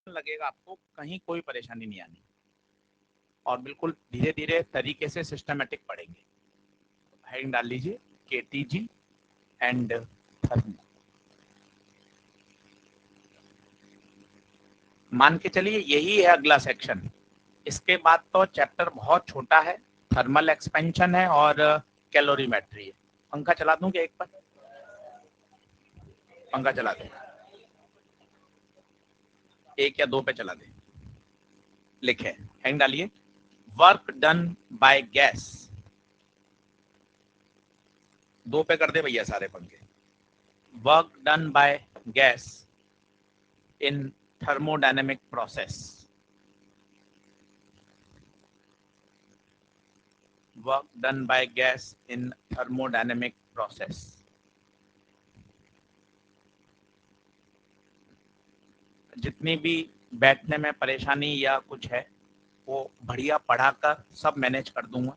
लगेगा, आपको कहीं कोई परेशानी नहीं आनी और बिल्कुल धीरे धीरे तरीके से सिस्टमेटिक पढ़ेंगे। हेडिंग डाल लीजिए केटीजी एंड थर्मो। मान के चलिए यही है अगला सेक्शन। इसके बाद तो चैप्टर बहुत छोटा है, थर्मल एक्सपेंशन है और कैलोरीमेट्री है। पंखा चला दूं क्या एक बार? पंखा चला दे, 1 या 2 पे चला दे। लिखे हेडिंग डालिए वर्क डन बाय गैस। 2 पे कर दे भैया सारे पंखे। Work done by gas in thermodynamic process. Work done by gas in thermodynamic process. जितनी भी बैठने में परेशानी या कुछ है वो बढ़िया पढ़ाकर सब मैनेज कर दूंगा,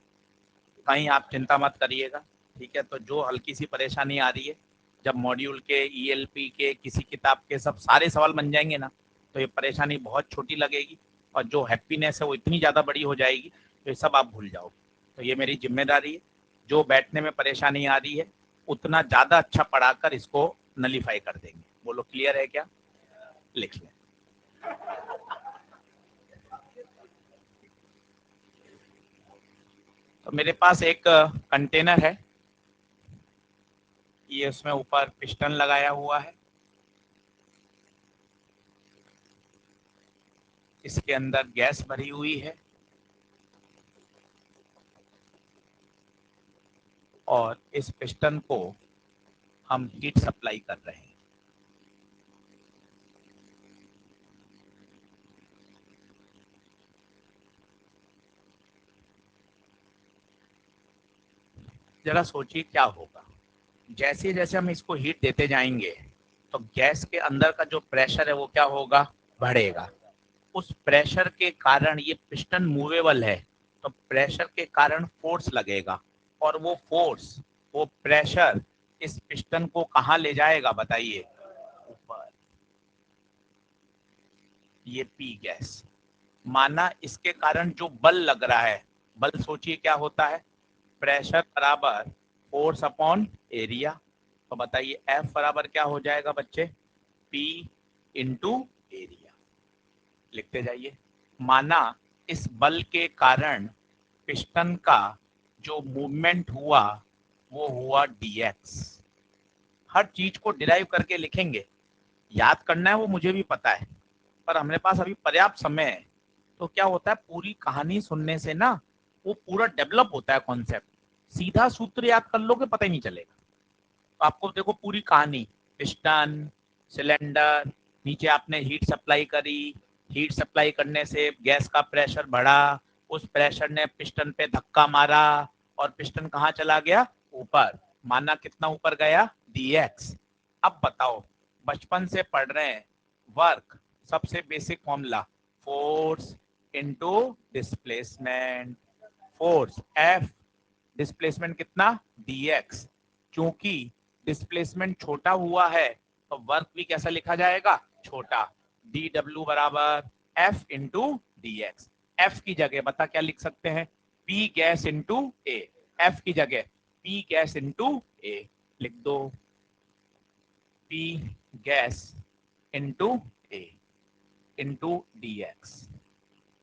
कहीं आप चिंता मत करिएगा। ठीक है, तो जो हल्की सी परेशानी आ रही है, जब मॉड्यूल के ईएलपी के किसी किताब के सब सारे सवाल बन जाएंगे ना, तो ये परेशानी बहुत छोटी लगेगी और जो हैप्पीनेस है वो इतनी ज़्यादा बड़ी हो जाएगी तो ये सब आप भूल जाओगे। तो ये मेरी जिम्मेदारी है, जो बैठने में परेशानी आ रही है उतना ज़्यादा अच्छा पढ़ाकर इसको नलीफाई कर देंगे। बोलो क्लियर है क्या? लिख लें। तो मेरे पास एक कंटेनर है, ये उसमें ऊपर पिस्टन लगाया हुआ है, इसके अंदर गैस भरी हुई है और इस पिस्टन को हम हीट सप्लाई कर रहे हैं। जरा सोचिए क्या होगा, जैसे जैसे हम इसको हीट देते जाएंगे तो गैस के अंदर का जो प्रेशर है वो क्या होगा? बढ़ेगा। उस प्रेशर के कारण ये पिस्टन मूवेबल है, तो प्रेशर के कारण फोर्स लगेगा और वो फोर्स, वो प्रेशर इस पिस्टन को कहाँ ले जाएगा बताइए? ऊपर। ये पी गैस, माना इसके कारण जो बल लग रहा है, बल सोचिए क्या होता है? प्रेशर बराबर फोर्स अपॉन एरिया। तो बताइए एफ बराबर क्या हो जाएगा बच्चे? P into area. लिखते जाइए। माना इस बल के कारण पिस्टन का जो मूवमेंट हुआ वो हुआ dx। हर चीज को डिराइव करके लिखेंगे, याद करना है वो मुझे भी पता है, पर हमारे पास अभी पर्याप्त समय है। तो क्या होता है, पूरी कहानी सुनने से ना वो पूरा डेवलप होता है कॉन्सेप्ट। सीधा सूत्र याद कर लोगे पता ही नहीं चलेगा। तो आपको देखो पूरी कहानी, पिस्टन, सिलेंडर, नीचे आपने हीट सप्लाई करी, हीट सप्लाई करने से गैस का प्रेशर बढ़ा, उस प्रेशर ने पिस्टन पे धक्का मारा और पिस्टन कहाँ चला गया? ऊपर। माना कितना ऊपर गया? dx। अब बताओ, बचपन से पढ़ रहे हैं, वर्क सबसे basic formula force into displacement. Force F, displacement कितना? dx। क्योंकि डिस्प्लेसमेंट छोटा हुआ है तो वर्क भी कैसा लिखा जाएगा? छोटा। dw बराबर F इंटू dx। F की जगह बता क्या लिख सकते हैं? P gas into A। F की जगह P गैस इंटू A लिख दो। P gas into A into dx।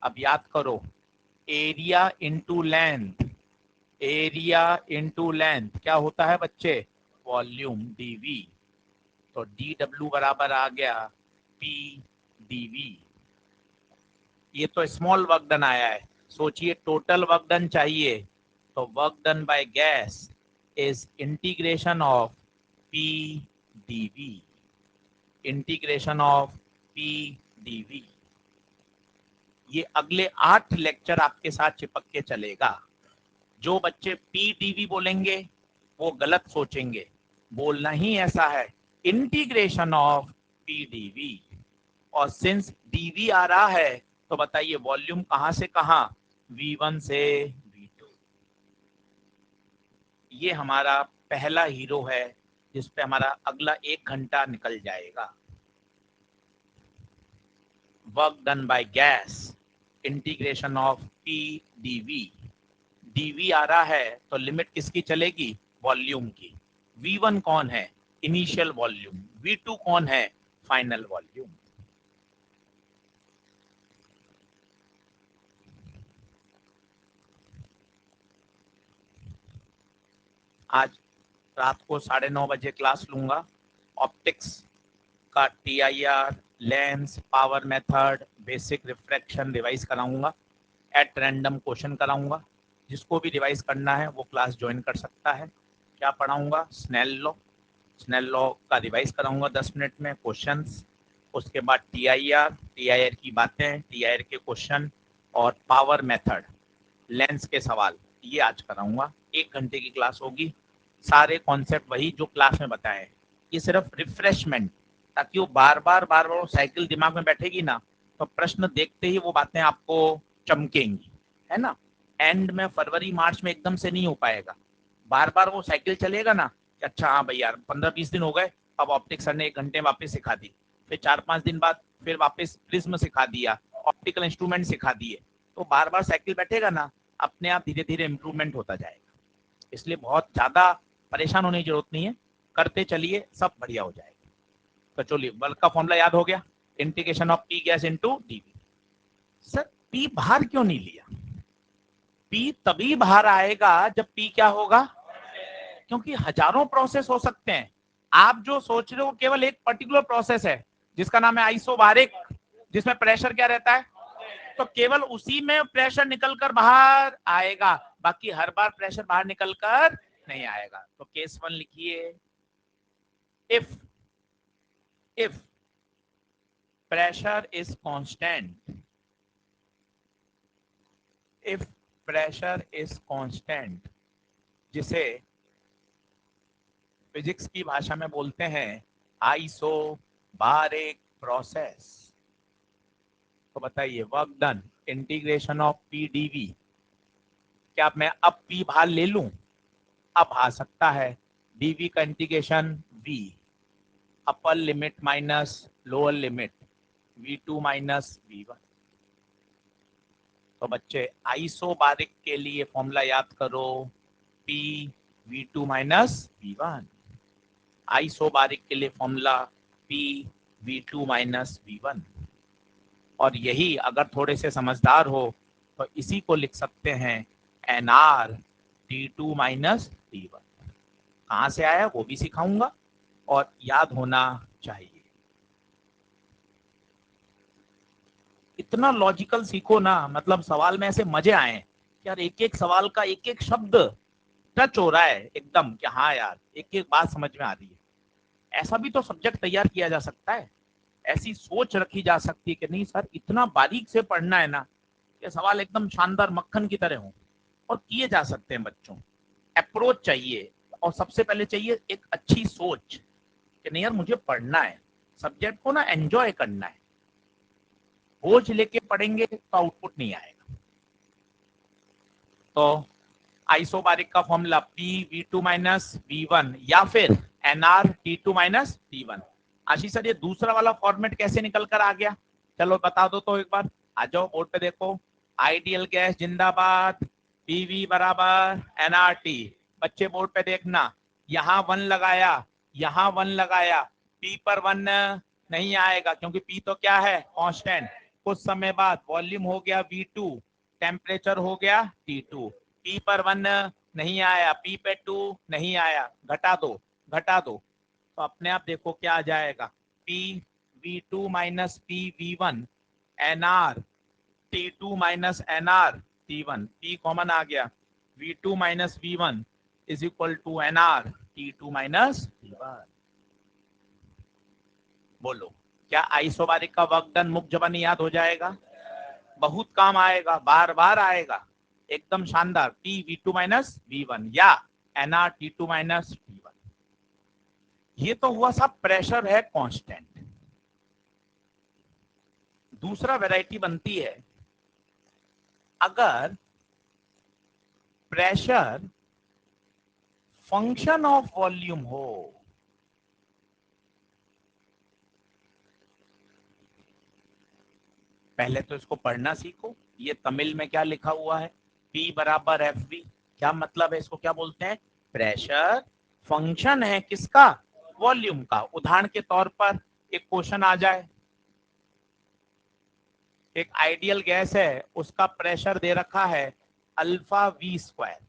अब याद करो, area into length, area into length क्या होता है बच्चे? Volume dv। तो dw बराबर आ गया p dv। ये तो स्मॉल वर्क डन आया है, सोचिए टोटल वर्क डन चाहिए तो work done by gas is integration of p dv। Integration of p dv। ये अगले 8 लेक्चर आपके साथ चिपक के चलेगा। जो बच्चे पीडीवी बोलेंगे वो गलत सोचेंगे, बोलना ही ऐसा है इंटीग्रेशन ऑफ पीडीवी। और सिंस डीवी आ रहा है तो बताइए वॉल्यूम कहां से कहां? V1 से V2। ये हमारा पहला हीरो है जिस पे हमारा अगला 1 घंटा निकल जाएगा। Work done by gas integration of P DV. DV आ रहा है तो लिमिट किसकी चलेगी? वॉल्यूम की। V1 कौन है? Initial volume. V2 कौन है? Final volume. आज रात को 9:30 बजे क्लास लूंगा। ऑप्टिक्स का TIR, lens, power method, basic refraction revise कराऊंगा। एट रैंडम क्वेश्चन कराऊंगा। जिसको भी रिवाइज करना है वो क्लास ज्वाइन कर सकता है। क्या पढ़ाऊंगा? Snell law. स्नेल लॉ का रिवाइज कराऊंगा 10 मिनट में, क्वेश्चंस। उसके बाद TIR की बातें, TIR के क्वेश्चन और पावर मेथड, लेंस के सवाल, ये आज कराऊंगा। 1 घंटे की क्लास होगी। सारे कॉन्सेप्ट वही जो क्लास में बताए। ये सिर्फ रिफ्रेशमेंट, ताकि वो बार बार साइकिल दिमाग में बैठेगी ना, तो प्रश्न देखते ही वो बातें आपको चमकेंगी, है ना। एंड में फरवरी मार्च में एकदम से नहीं हो पाएगा। बार बार वो साइकिल चलेगा ना कि अच्छा हाँ भाई यार 15-20 दिन हो गए, अब ऑप्टिक्स सर ने 1 घंटे वापस सिखा दी, फिर 4-5 दिन बाद फिर वापस प्रिज्म सिखा दिया, ऑप्टिकल इंस्ट्रूमेंट सिखा दिए, तो बार बार साइकिल बैठेगा ना, अपने आप धीरे धीरे इम्प्रूवमेंट होता जाएगा। इसलिए बहुत ज्यादा परेशान होने की जरूरत नहीं है, करते चलिए, सब बढ़िया हो जाएगा। तो चलिए, बल्क का फॉर्मूला याद हो गया, integration of P gas into D V. Sir P बाहर क्यों नहीं लिया? पी तभी बाहर आएगा जब पी क्या होगा? क्योंकि हजारों प्रोसेस हो सकते हैं। आप जो सोच रहे हो केवल एक पर्टिकुलर प्रोसेस है जिसका नाम है आइसोबारिक, जिसमें प्रेशर क्या रहता है? तो केवल उसी में प्रेशर निकलकर बाहर आएगा, बाकी हर बार प्रेशर बाहर निकलकर नहीं आएगा। तो केस 1 लिखिए, इफ pressure is constant, if pressure is constant, जिसे फिजिक्स की भाषा में बोलते हैं आइसोबारिक प्रोसेस। तो बताइए, work done integration of P D V, क्या मैं अब पी बाहर ले लूं? अब आ सकता है। डीवी का integration v, upper limit minus lower limit v2 माइनस v1। तो बच्चे आइसोबारिक के लिए फॉर्मूला याद करो, P V2 माइनस V1। आइसोबारिक के लिए फॉर्मूला P V2 माइनस V1। और यही अगर थोड़े से समझदार हो तो इसी को लिख सकते हैं NR T2 माइनस T1। कहाँ से आया वो भी सिखाऊंगा और याद होना चाहिए। इतना लॉजिकल सीखो ना, मतलब सवाल में ऐसे मजे आए यार, एक एक सवाल का एक एक शब्द टच हो रहा है एकदम कि हाँ यार एक एक बात समझ में आ रही है। ऐसा भी तो सब्जेक्ट तैयार किया जा सकता है, ऐसी सोच रखी जा सकती है कि नहीं सर इतना बारीक से पढ़ना है ना, ये सवाल एकदम शानदार मक्खन की तरह हो, और किए जा सकते हैं बच्चों। अप्रोच चाहिए, और सबसे पहले चाहिए एक अच्छी सोच कि नहीं यार मुझे पढ़ना है, सब्जेक्ट को ना एंजॉय करना है। बोझ लेके पढ़ेंगे तो आउटपुट नहीं आएगा। तो आइसोबारिक का फॉर्मूला पी V2 माइनस V1 या फिर NR T2 माइनस T1। आशीष सर ये दूसरा वाला फॉर्मेट कैसे निकल कर आ गया? चलो बता दो तो एक बार, आ जाओ बोर्ड पे देखो। आइडियल गैस जिंदाबाद, PV बराबर NRT। बच्चे बोर्ड पे देखना, यहाँ 1 लगाया, यहाँ 1 लगाया, P पर 1 नहीं आएगा क्योंकि P तो क्या है? कांस्टेंट। कुछ समय बाद वॉल्यूम हो गया V2, टेम्परेचर हो गया T2। P पर 1 नहीं आया, P पे 2 नहीं आया, घटा दो, घटा दो, तो अपने आप देखो क्या आ जाएगा, P V2 माइनस P V1 NR T2 माइनस NR T1। P कॉमन आ गया, V2 माइनस V1 is equal to NR T2 माइनस T1। बोलो, क्या आइसोबारिक का वर्क डन मुक्त जबानी याद हो जाएगा? बहुत काम आएगा, बार बार आएगा, एकदम शानदार। P V2 माइनस V1 या NR T2 माइनस T1। ये तो हुआ सब प्रेशर है कांस्टेंट। दूसरा वैरायटी बनती है, अगर प्रेशर फंक्शन ऑफ वॉल्यूम हो। पहले तो इसको पढ़ना सीखो। ये तमिल में क्या लिखा हुआ है, P बराबर FV। क्या मतलब है, इसको क्या बोलते हैं, प्रेशर फंक्शन है किसका, वॉल्यूम का। उदाहरण के तौर पर एक क्वेश्चन आ जाए, एक आइडियल गैस है, उसका प्रेशर दे रखा है अल्फा वी स्क्वायर।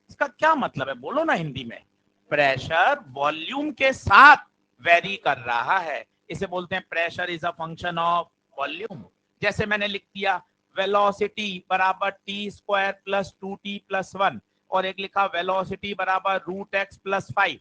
इसका क्या मतलब है, बोलो ना हिंदी में। प्रेशर वॉल्यूम के साथ वेरी कर रहा है, इसे बोलते हैं pressure is a function of volume. जैसे मैंने लिख दिया वेलोसिटी बराबर T square plus 2t plus 1, और एक लिखा वेलोसिटी बराबर रूट एक्स प्लस 5।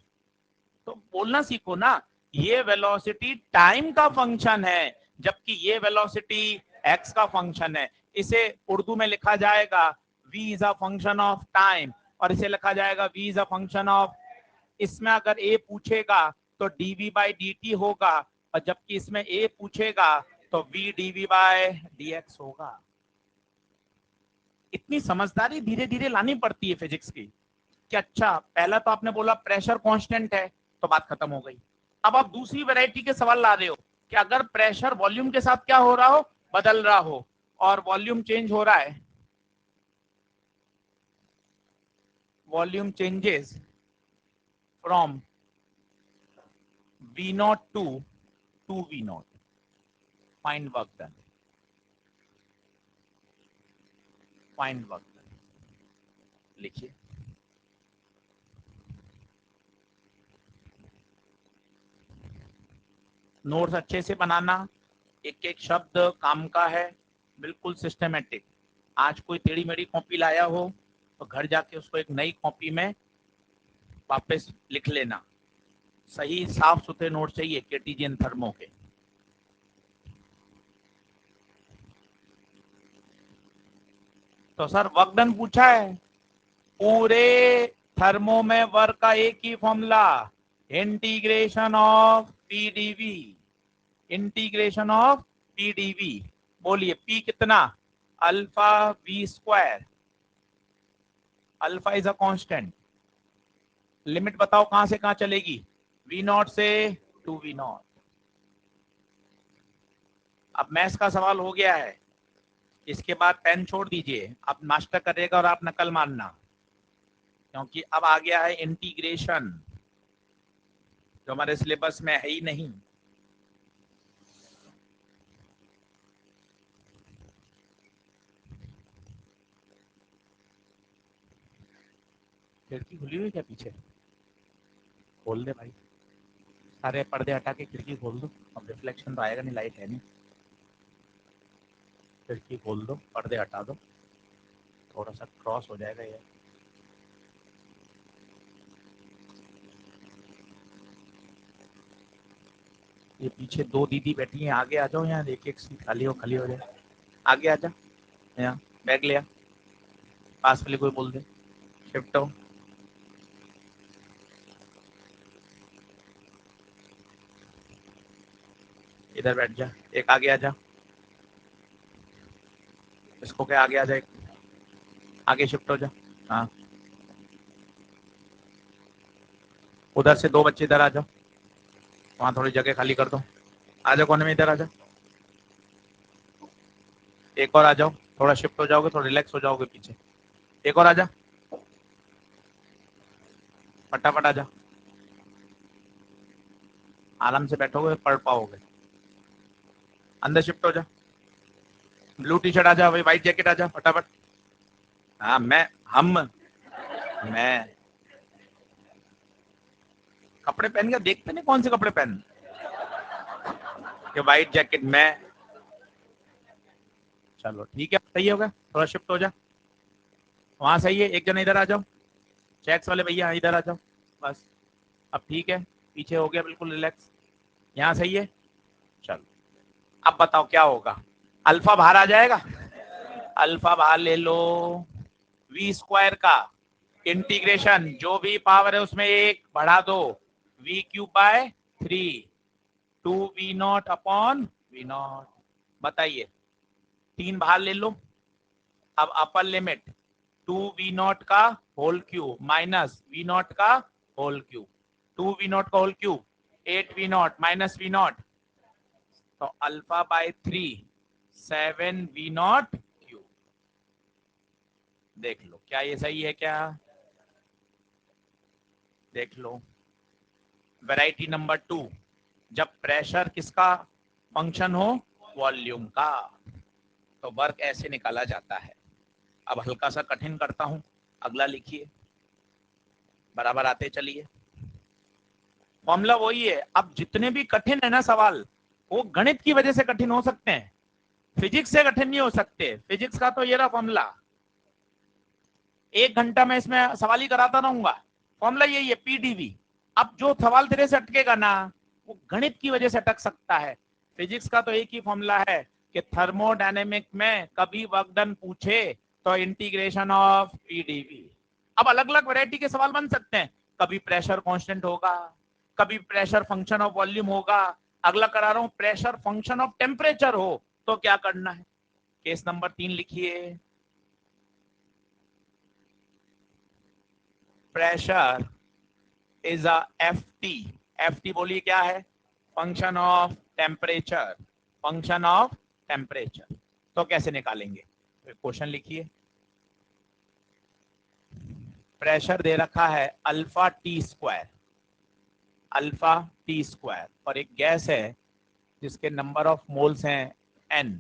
तो बोलना सीखो ना, ये वेलोसिटी टाइम का फंक्शन है, जबकि ये वेलोसिटी एक्स का फंक्शन है। इसे उर्दू में लिखा जाएगा v is a function of time, और इसे लिखा जाएगा v is a function of. इसमें अगर a पूछेगा तो dv बाई dt होगा, और जबकि इसमें a पूछेगा तो v dv बाय dx होगा। इतनी समझदारी धीरे धीरे लानी पड़ती है फिजिक्स की कि अच्छा, पहला तो आपने बोला प्रेशर कांस्टेंट है, तो बात खत्म हो गई। अब आप दूसरी वैरायटी के सवाल ला रहे हो कि अगर प्रेशर वॉल्यूम के साथ क्या हो रहा हो, बदल रहा हो, और वॉल्यूम चेंज हो रहा है, volume changes from V not to V not, find work done, find work done. लिखिए, नोट्स अच्छे से बनाना, एक एक शब्द काम का है, बिल्कुल सिस्टमेटिक। आज कोई टेढ़ी मेढ़ी कॉपी लाया हो तो घर जाके उसको एक नई कॉपी में वापस लिख लेना। सही साफ सुथरे नोट चाहिए केटीजीएन थर्मो के। तो सर वर्क डन पूछा है, पूरे थर्मो में वर्क का एक ही formula, integration of PDV, integration of PDV. बोलिए पी कितना, alpha V square, alpha is a constant. Limit बताओ कहां से कहां चलेगी, वी नॉट से टू वी नॉट। अब मैथ्स का सवाल हो गया है, इसके बाद पेन छोड़ दीजिए, अब मास्टर करेगा और आप नकल मारना, क्योंकि अब आ गया है इंटीग्रेशन, जो हमारे सिलेबस में है ही नहीं। खिड़की खुली हुई क्या पीछे, खोल दे भाई, सारे पर्दे हटा के खिड़की खोल दो। अब रिफ्लेक्शन तो आएगा नहीं, लाइट है नहीं। खिड़की खोल दो, पर्दे हटा दो, थोड़ा सा क्रॉस हो जाएगा ये। ये पीछे दो दीदी बैठी हैं, आगे आ जाओ, यहाँ एक एक सीट खाली हो जाए, आगे आ जा, यहाँ बैग ले आ, पास वाले कोई बोल दे शिफ्ट हो। इधर बैठ जा, एक आगे आ जा, इसको क्या आगे आ जा, एक आगे शिफ्ट हो जा। हाँ, उधर से दो बच्चे इधर आ जाओ, वहाँ थोड़ी जगह खाली कर दो, आ जाओ कोने में, इधर आ जाओ, एक और आ जाओ, थोड़ा शिफ्ट हो जाओगे, थोड़ा रिलैक्स हो जाओगे पीछे, एक और आ जा, फटाफट आ जा, आराम से बैठोगे पढ़ पाओगे। अंदर शिफ्ट हो जा, ब्लू टी शर्ट आ जा, भाई व्हाइट जैकेट आ जा फटाफट। हाँ मैं कपड़े पहन के देखते नहीं कौन से कपड़े पहन के, व्हाइट जैकेट में। चलो ठीक है, सही होगा, थोड़ा शिफ्ट हो जा, वहां सही है, एक जन इधर आ जाओ, चेक्स वाले भैया इधर आ जाओ, बस अब ठीक है, पीछे हो गया बिल्कुल रिलैक्स, यहाँ सही है। चलो अब बताओ क्या होगा, अल्फा बाहर आ जाएगा, अल्फा बाहर ले लो, वी स्क्वायर का इंटीग्रेशन, जो भी पावर है उसमें एक बढ़ा दो, we cube by 3, 2v0 upon v0। बताइए, तीन बाहर ले लो, अब अपर लिमिट 2v0 का होल क्यूब माइनस v0 का होल क्यूब, 2v0 का होल क्यूब 8v0 माइनस v0, तो alpha by 3 7 V not Q. देख लो क्या ये सही है क्या, देख लो। वैरायटी नंबर 2, जब प्रेशर किसका फंक्शन हो, वॉल्यूम का, तो वर्क ऐसे निकाला जाता है। अब हल्का सा कठिन करता हूं, अगला लिखिए, बराबर आते चलिए। फॉर्मूला वही है। अब जितने भी कठिन है ना सवाल, वो गणित की वजह से कठिन हो सकते हैं, फिजिक्स से कठिन नहीं हो सकते। फिजिक्स का तो ये रहा फॉर्मूला, 1 घंटा में इसमें सवाल ही कराता रहूंगा। फॉर्मूला यही है, पीडीवी। अब जो सवाल तेरे से अटकेगा ना, वो गणित की वजह से अटक सकता है। फिजिक्स का तो एक ही फॉर्मूला है कि थर्मोडायनेमिक में कभी वर्क डन पूछे तो इंटीग्रेशन ऑफ पीडीवी। अब अलग अलग वैरायटी के सवाल बन सकते हैं, कभी प्रेशर कांस्टेंट होगा, कभी प्रेशर फंक्शन ऑफ वॉल्यूम होगा। अगला करा रहा हूं, प्रेशर फंक्शन ऑफ टेम्परेचर हो तो क्या करना है। केस नंबर 3 लिखिए, pressure is a FT. FT बोलिए क्या है, function of temperature, function of temperature. तो कैसे निकालेंगे, क्वेश्चन लिखिए। प्रेशर दे रखा है alpha T square, alpha T square, और एक गैस है जिसके नंबर ऑफ मोल्स हैं n,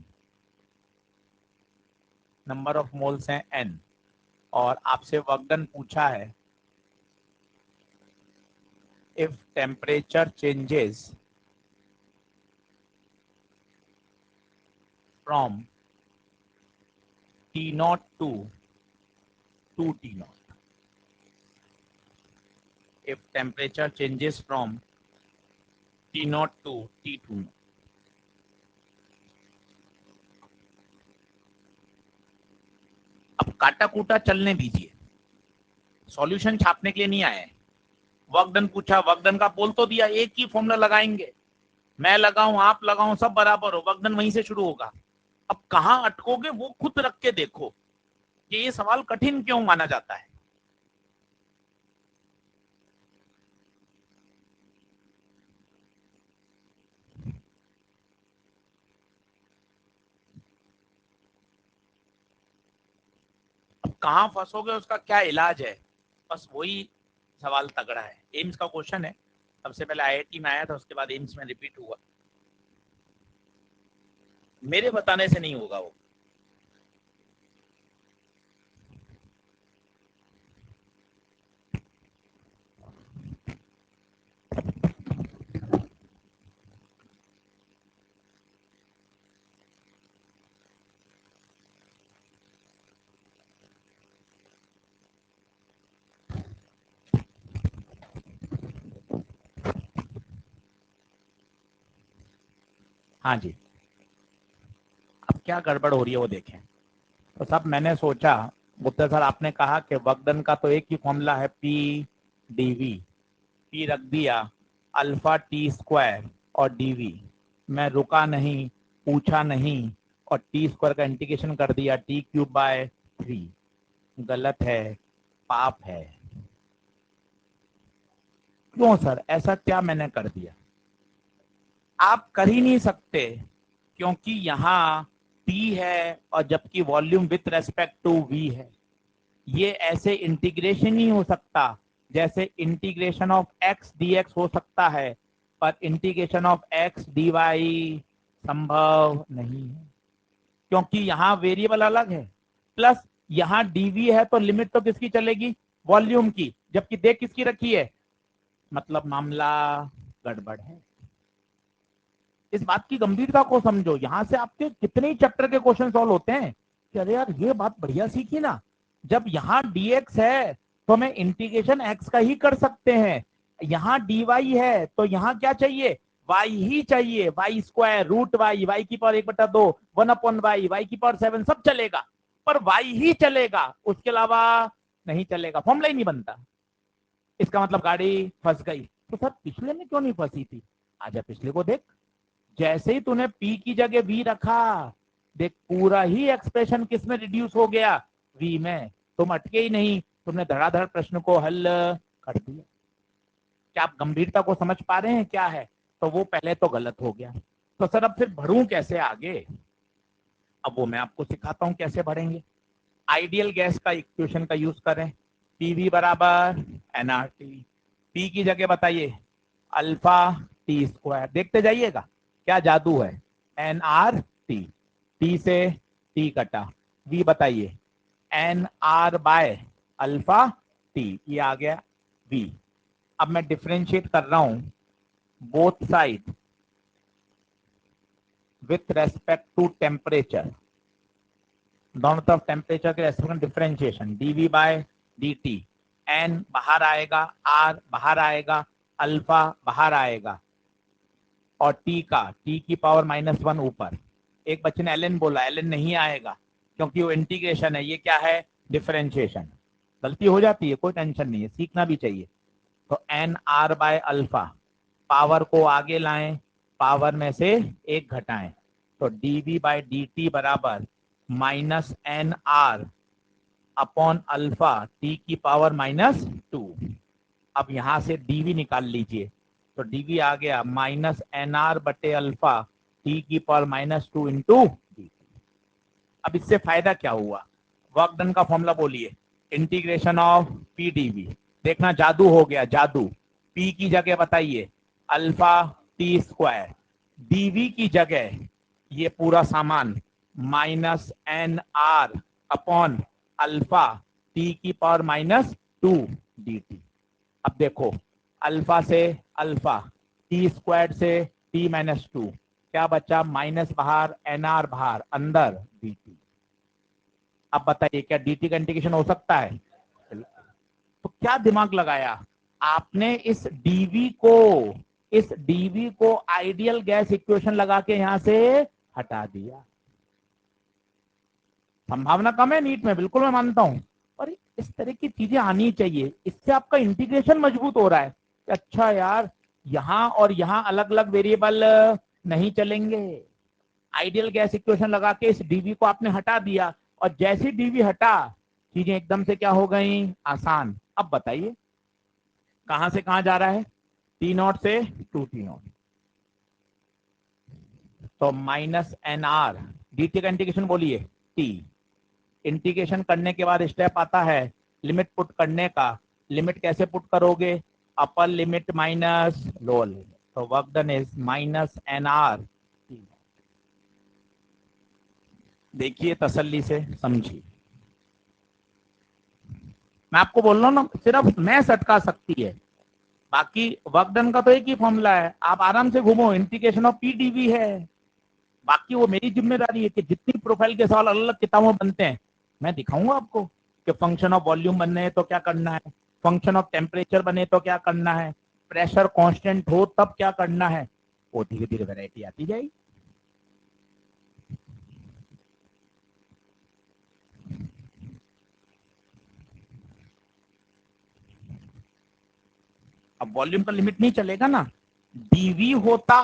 नंबर ऑफ मोल्स हैं n, और आपसे वर्क डन पूछा है if temperature changes from T naught to 2 T naught, if temperature changes from T naught to T2। अब काटा कूटा चलने दीजिए, सॉल्यूशन छापने के लिए नहीं आए। वर्क डन पूछा, वर्क डन का बोल तो दिया, एक ही फॉर्मूला लगाएंगे, मैं लगाऊं आप लगाऊं सब बराबर हो, वर्क डन वहीं से शुरू होगा। अब कहां अटकोगे वो खुद रख के देखो कि ये सवाल कठिन क्यों माना जाता है। अब कहां फंसोगे उसका क्या इलाज है, बस वही सवाल तगड़ा है। एम्स का क्वेश्चन है, सबसे पहले आईआईटी में आया था, उसके बाद एम्स में रिपीट हुआ। मेरे बताने से नहीं होगा वो। हाँ जी, अब क्या गड़बड़ हो रही है वो देखें। तो सब मैंने सोचा, गुप्ता सर आपने कहा कि वर्क डन का तो एक ही फॉर्मूला है, पी डीवी, पी रख दिया अल्फा टी स्क्वायर और डीवी। मैं रुका नहीं, पूछा नहीं, और टी स्क्वायर का इंटीग्रेशन कर दिया टी क्यूब बाय 3। गलत है, पाप है। क्यों सर, ऐसा क्या मैंने कर दिया। आप कर ही नहीं सकते, क्योंकि यहाँ T है और जबकि volume with respect to V है। ये ऐसे इंटीग्रेशन ही हो सकता जैसे इंटीग्रेशन ऑफ x dx हो सकता है, पर इंटीग्रेशन ऑफ x dy संभव नहीं है, क्योंकि यहाँ वेरिएबल अलग है। प्लस यहाँ dv है तो लिमिट तो किसकी चलेगी, वॉल्यूम की, जबकि देख किसकी रखी है, मतलब मामला गड़बड़ है। इस बात की गंभीरता को समझो। यहां से आपके कितने ही चैप्टर के क्वेश्चन सॉल्व होते हैं कि अरे यार ये बात बढ़िया सीखी ना, जब यहाँ dx है तो हमें इंटीग्रेशन x का ही कर सकते हैं, यहाँ dy है तो यहाँ क्या चाहिए, y ही चाहिए, y square root y, y की पावर 1/2, 1/y, y की पावर 7 सब चलेगा, पर y ही चलेगा, उसके अलावा नहीं चलेगा, फॉर्मूला ही नहीं बनता। इसका मतलब गाड़ी फंस गई। तो सर पिछले में क्यों नहीं फंसी थी, आजा पिछले को देख। जैसे ही तूने P की जगह V रखा, देख पूरा ही एक्सप्रेशन किस में रिड्यूस हो गया, V में। तुम अटके ही नहीं, तुमने धड़ाधड़ प्रश्न को हल कर दिया। क्या आप गंभीरता को समझ पा रहे हैं क्या है, तो वो पहले तो गलत हो गया। तो सर अब फिर भरूं कैसे आगे? अब वो मैं आपको सिखाता हूं कैसे भरेंगे। आइडियल गैस का इक्वेशन का यूज करें, पीवी बराबर एनआरटी। पी की जगह बताइए अल्फा टी स्क्वायर, देखते जाइएगा क्या जादू है। एन आर टी, टी से टी कटा, वी बताइए N are by alpha T, ये आ गया वी। अब मैं डिफ्रेंशिएट कर रहा हूं both side with respect to temperature, दोनों तरफ टेम्परेचर के respect differentiation, dv by d, n बाहर आएगा, आर बाहर आएगा, अल्फा बाहर आएगा, और टी का टी की पावर -1 ऊपर। एक बच्चे ने एल बोला, एल नहीं आएगा क्योंकि वो इंटीग्रेशन है, ये क्या है डिफरेंशिएशन। गलती हो जाती है, कोई टेंशन नहीं है, सीखना भी चाहिए। तो n are by alpha, power को आगे लाएं, पावर में से एक घटाएं, तो डीवी बाय डी टी बराबर -NR अपॉन अल्फा टी की पावर -2। अब यहां से डीवी निकाल लीजिए, तो डीवी आ गया -NR बटे अल्फा टी की पावर -2 इंटू डी। अब इससे फायदा क्या हुआ? वर्क डन का फॉर्मूला बोलिए, इंटीग्रेशन ऑफ पी डीवी। देखना जादू हो गया, जादू। पी की जगह बताइए अल्फा टी स्क्वायर, डीवी की जगह ये पूरा सामान -NR अपॉन अल्फा टी की पावर -2 डी टी। अब देखो अल्फा से अल्फा, टी स्क्वायर से t-2, क्या बचा? माइनस बाहर, NR बाहर, अंदर डी टी। अब बताइए क्या dt का इंटीग्रेशन हो सकता है? तो क्या दिमाग लगाया आपने, इस dv को आइडियल गैस इक्वेशन लगा के यहां से हटा दिया। संभावना कम है नीट में, बिल्कुल मैं मानता हूं, और इस तरह की चीजें आनी चाहिए, इससे आपका इंटीग्रेशन मजबूत हो रहा है। अच्छा यार, यहां और यहां अलग अलग वेरिएबल नहीं चलेंगे। आइडियल गैस इक्वेशन लगा के इस डीवी को आपने हटा दिया, और जैसे डीवी हटा चीजें एकदम से क्या हो गई? आसान। अब बताइए कहां से कहां जा रहा है? T0 से 2T0, तो -NR dt का इंटीग्रेशन बोलिए t। इंटीग्रेशन करने के बाद स्टेप आता है लिमिट पुट करने का। लिमिट कैसे पुट करोगे? अपर लिमिट माइनस लोअर लिमिट, तो वर्क डन इज -NR। देखिए तसल्ली से समझिए, मैं आपको बोल रहा हूं ना, सिर्फ मैथ्स अटका सकती है, बाकी वर्क डन का तो एक ही फॉर्मूला है। आप आराम से घूमो, इंटीग्रेशन ऑफ पीडीवी है। बाकी वो मेरी जिम्मेदारी है कि जितनी प्रोफाइल के सवाल अलग अलग किताबों में बनते हैं, मैं दिखाऊंगा आपको कि फंक्शन ऑफ वॉल्यूम बनने हैं तो क्या करना है, फंक्शन ऑफ टेम्परेचर बने तो क्या करना है, प्रेशर कांस्टेंट हो तब क्या करना है। वो धीरे धीरे वैरायटी आती जाएगी। अब वॉल्यूम का लिमिट नहीं चलेगा ना, डीवी होता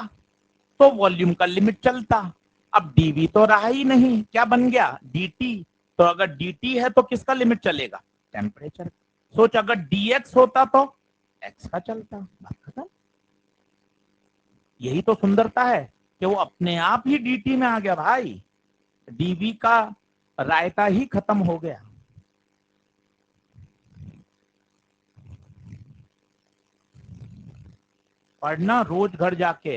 तो वॉल्यूम का लिमिट चलता। अब डीवी तो रहा ही नहीं, क्या बन गया? डीटी। तो अगर डीटी है तो किसका लिमिट चलेगा? टेम्परेचर। सोच अगर डीएक्स होता तो एक्स का चलता। बात खत्म। यही तो सुंदरता है कि वो अपने आप ही डीटी में आ गया भाई, डीवी का रायता ही खत्म हो गया। पढ़ना रोज घर जाके,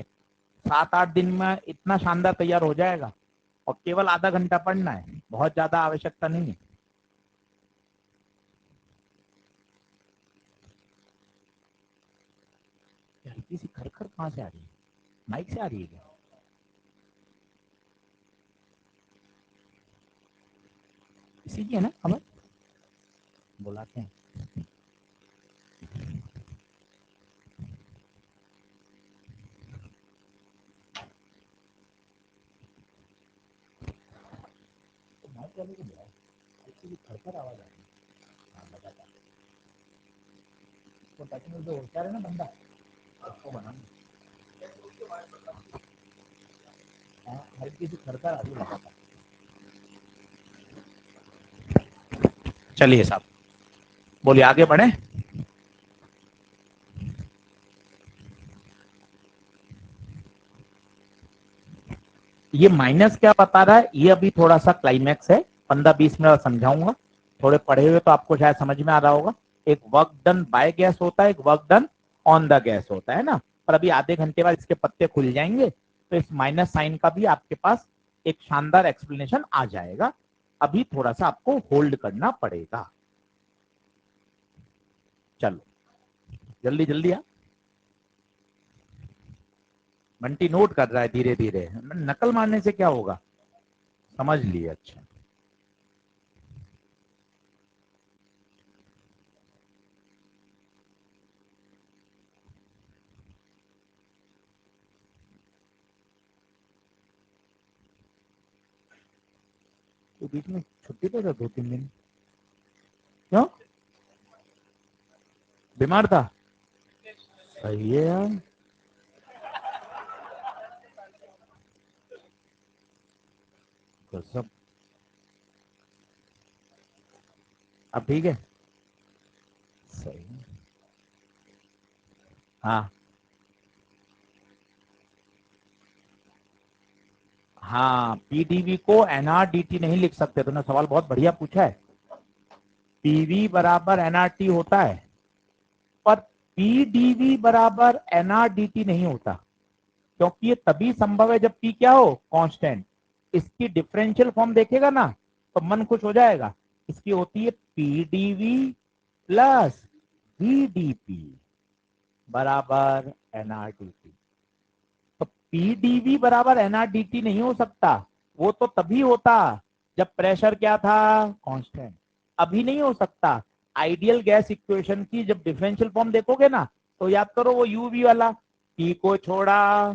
7-8 दिन में इतना शानदार तैयार हो जाएगा, और केवल आधा घंटा पढ़ना है, बहुत ज्यादा आवश्यकता नहीं है। हल्की सी खरखर कहां से आ रही है? माइक से आ रही है क्या? इसी की है ना खबर? बुलाते हैं। माइक वाले को बुलाओ, हल्की सी खरखर आवाज आ रही है। हाँ लगातार तो टेक्निकल जो होता है ना बंदा, उसको बनाना। हाँ हल्की सी खरखर आ रही है लगातार। चलिए साहब, बोलिए आगे बढ़े। ये माइनस क्या बता रहा है, ये अभी थोड़ा सा क्लाइमैक्स है, 15-20 मिनट समझाऊंगा। थोड़े पढ़े हुए तो आपको शायद समझ में आ रहा होगा। एक वर्क डन बाय गैस होता है, एक work done on the gas होता है ना। पर अभी आधे घंटे बाद इसके पत्ते खुल जाएंगे, तो इस माइनस साइन का भी आपके पास एक शानदार एक्सप्लेनेशन आ जाएगा। अभी थोड़ा सा आपको होल्ड करना पड़ेगा। चलो जल्दी जल्दी आ। बंटी नोट कर रहा है धीरे धीरे, नकल मारने से क्या होगा, समझ लिए। अच्छा तो बीच में छुट्टी पे था 2-3 दिन, क्यों, बीमार था? सही है यार। तो सब अब ठीक है, सही है। हाँ हाँ, पीडीवी को एनआरडीटी नहीं लिख सकते, तुमने सवाल बहुत बढ़िया पूछा है। पीवी बराबर एनआरटी होता है, पर पीडीवी बराबर एनआरडीटी नहीं होता, क्योंकि ये तभी संभव है जब पी क्या हो, कांस्टेंट। इसकी डिफरेंशियल फॉर्म देखेगा ना तो मन खुश हो जाएगा। इसकी होती है पीडीवी प्लस वीडीपी बराबर एनआरडीटी। तो पीडीवी बराबर एनआरडीटी नहीं हो सकता, वो तो तभी होता जब प्रेशर क्या था, कांस्टेंट। अभी नहीं हो सकता। आइडियल गैस इक्वेशन की जब डिफरेंशियल फॉर्म देखोगे ना, तो याद करो वो यूवी वाला, पी को छोड़ा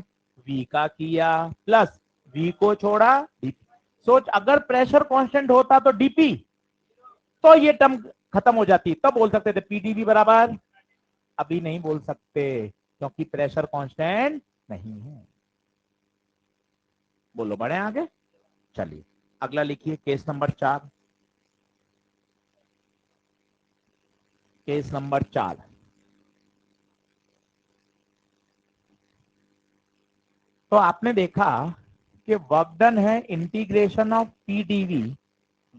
वी का किया प्लस वी को छोड़ा डीपी। सोच अगर प्रेशर कांस्टेंट होता तो डीपी, तो ये टर्म खत्म हो जाती, तब बोल सकते थे पीडीवी बराबर। अभी नहीं बोल सकते, क्योंकि प्रेशर कांस्टेंट नहीं है। बोलो बढ़े आगे। चलिए अगला लिखिए, केस नंबर 4। केस नंबर 4, तो आपने देखा कि वर्क डन है इंटीग्रेशन ऑफ पीडीवी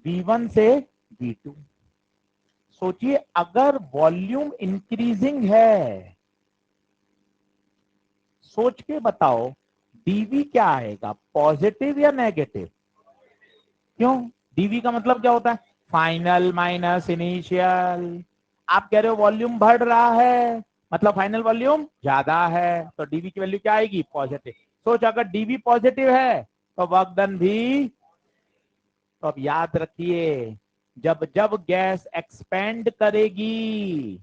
V1 से V2। सोचिए अगर वॉल्यूम इंक्रीजिंग है, सोच के बताओ डीवी क्या आएगा, पॉजिटिव या नेगेटिव? क्यों? डीवी का मतलब क्या होता है, फाइनल माइनस इनिशियल। आप कह रहे हो वॉल्यूम बढ़ रहा है, मतलब फाइनल वॉल्यूम ज्यादा है, तो डीवी की वैल्यू क्या आएगी, पॉजिटिव। सोच अगर डीवी पॉजिटिव है तो वर्क डन भी। तो अब याद रखिए, जब जब गैस एक्सपेंड करेगी,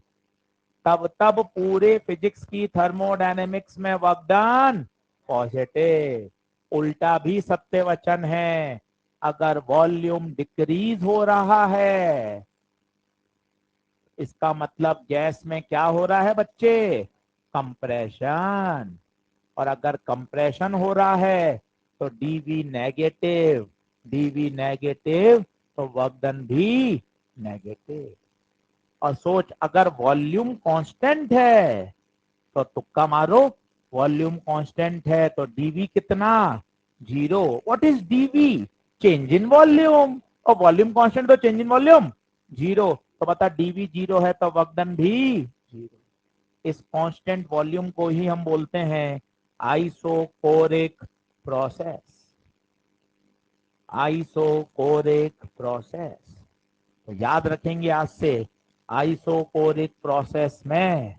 तब तब पूरे फिजिक्स की थर्मोडायनेमिक्स में वर्क डन पॉजिटिव। उल्टा भी सत्य वचन है, अगर वॉल्यूम डिक्रीज हो रहा है, इसका मतलब गैस में क्या हो रहा है बच्चे, कंप्रेशन। और अगर कंप्रेशन हो रहा है तो डीवी नेगेटिव, डीवी नेगेटिव तो वर्क डन भी नेगेटिव। और सोच अगर वॉल्यूम कांस्टेंट है तो तुक्का मारो, वॉल्यूम कांस्टेंट है तो डीवी कितना, 0। What is dv, change in volume, और वॉल्यूम कांस्टेंट तो चेंज इन वॉल्यूम 0। तो बता डीवी 0 है तो वर्क डन भी 0। इस कांस्टेंट वॉल्यूम को ही हम बोलते हैं आइसोकोरिक प्रोसेस, आइसोकोरिक प्रोसेस। तो याद रखेंगे आज से, आइसोकोरिक प्रोसेस में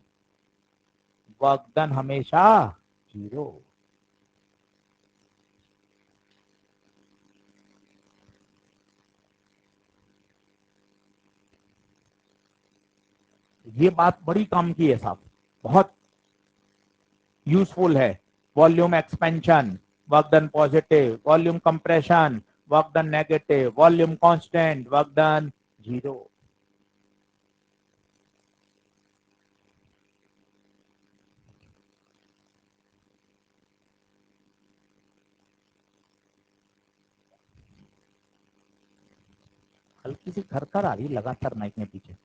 वर्क डन हमेशा 0। ये बात बड़ी काम की है साहब, बहुत यूजफुल है। Volume expansion work done positive, volume compression work done negative, volume constant work done 0। हल्की सी खरखर आ रही लगातार माइक में पीछे।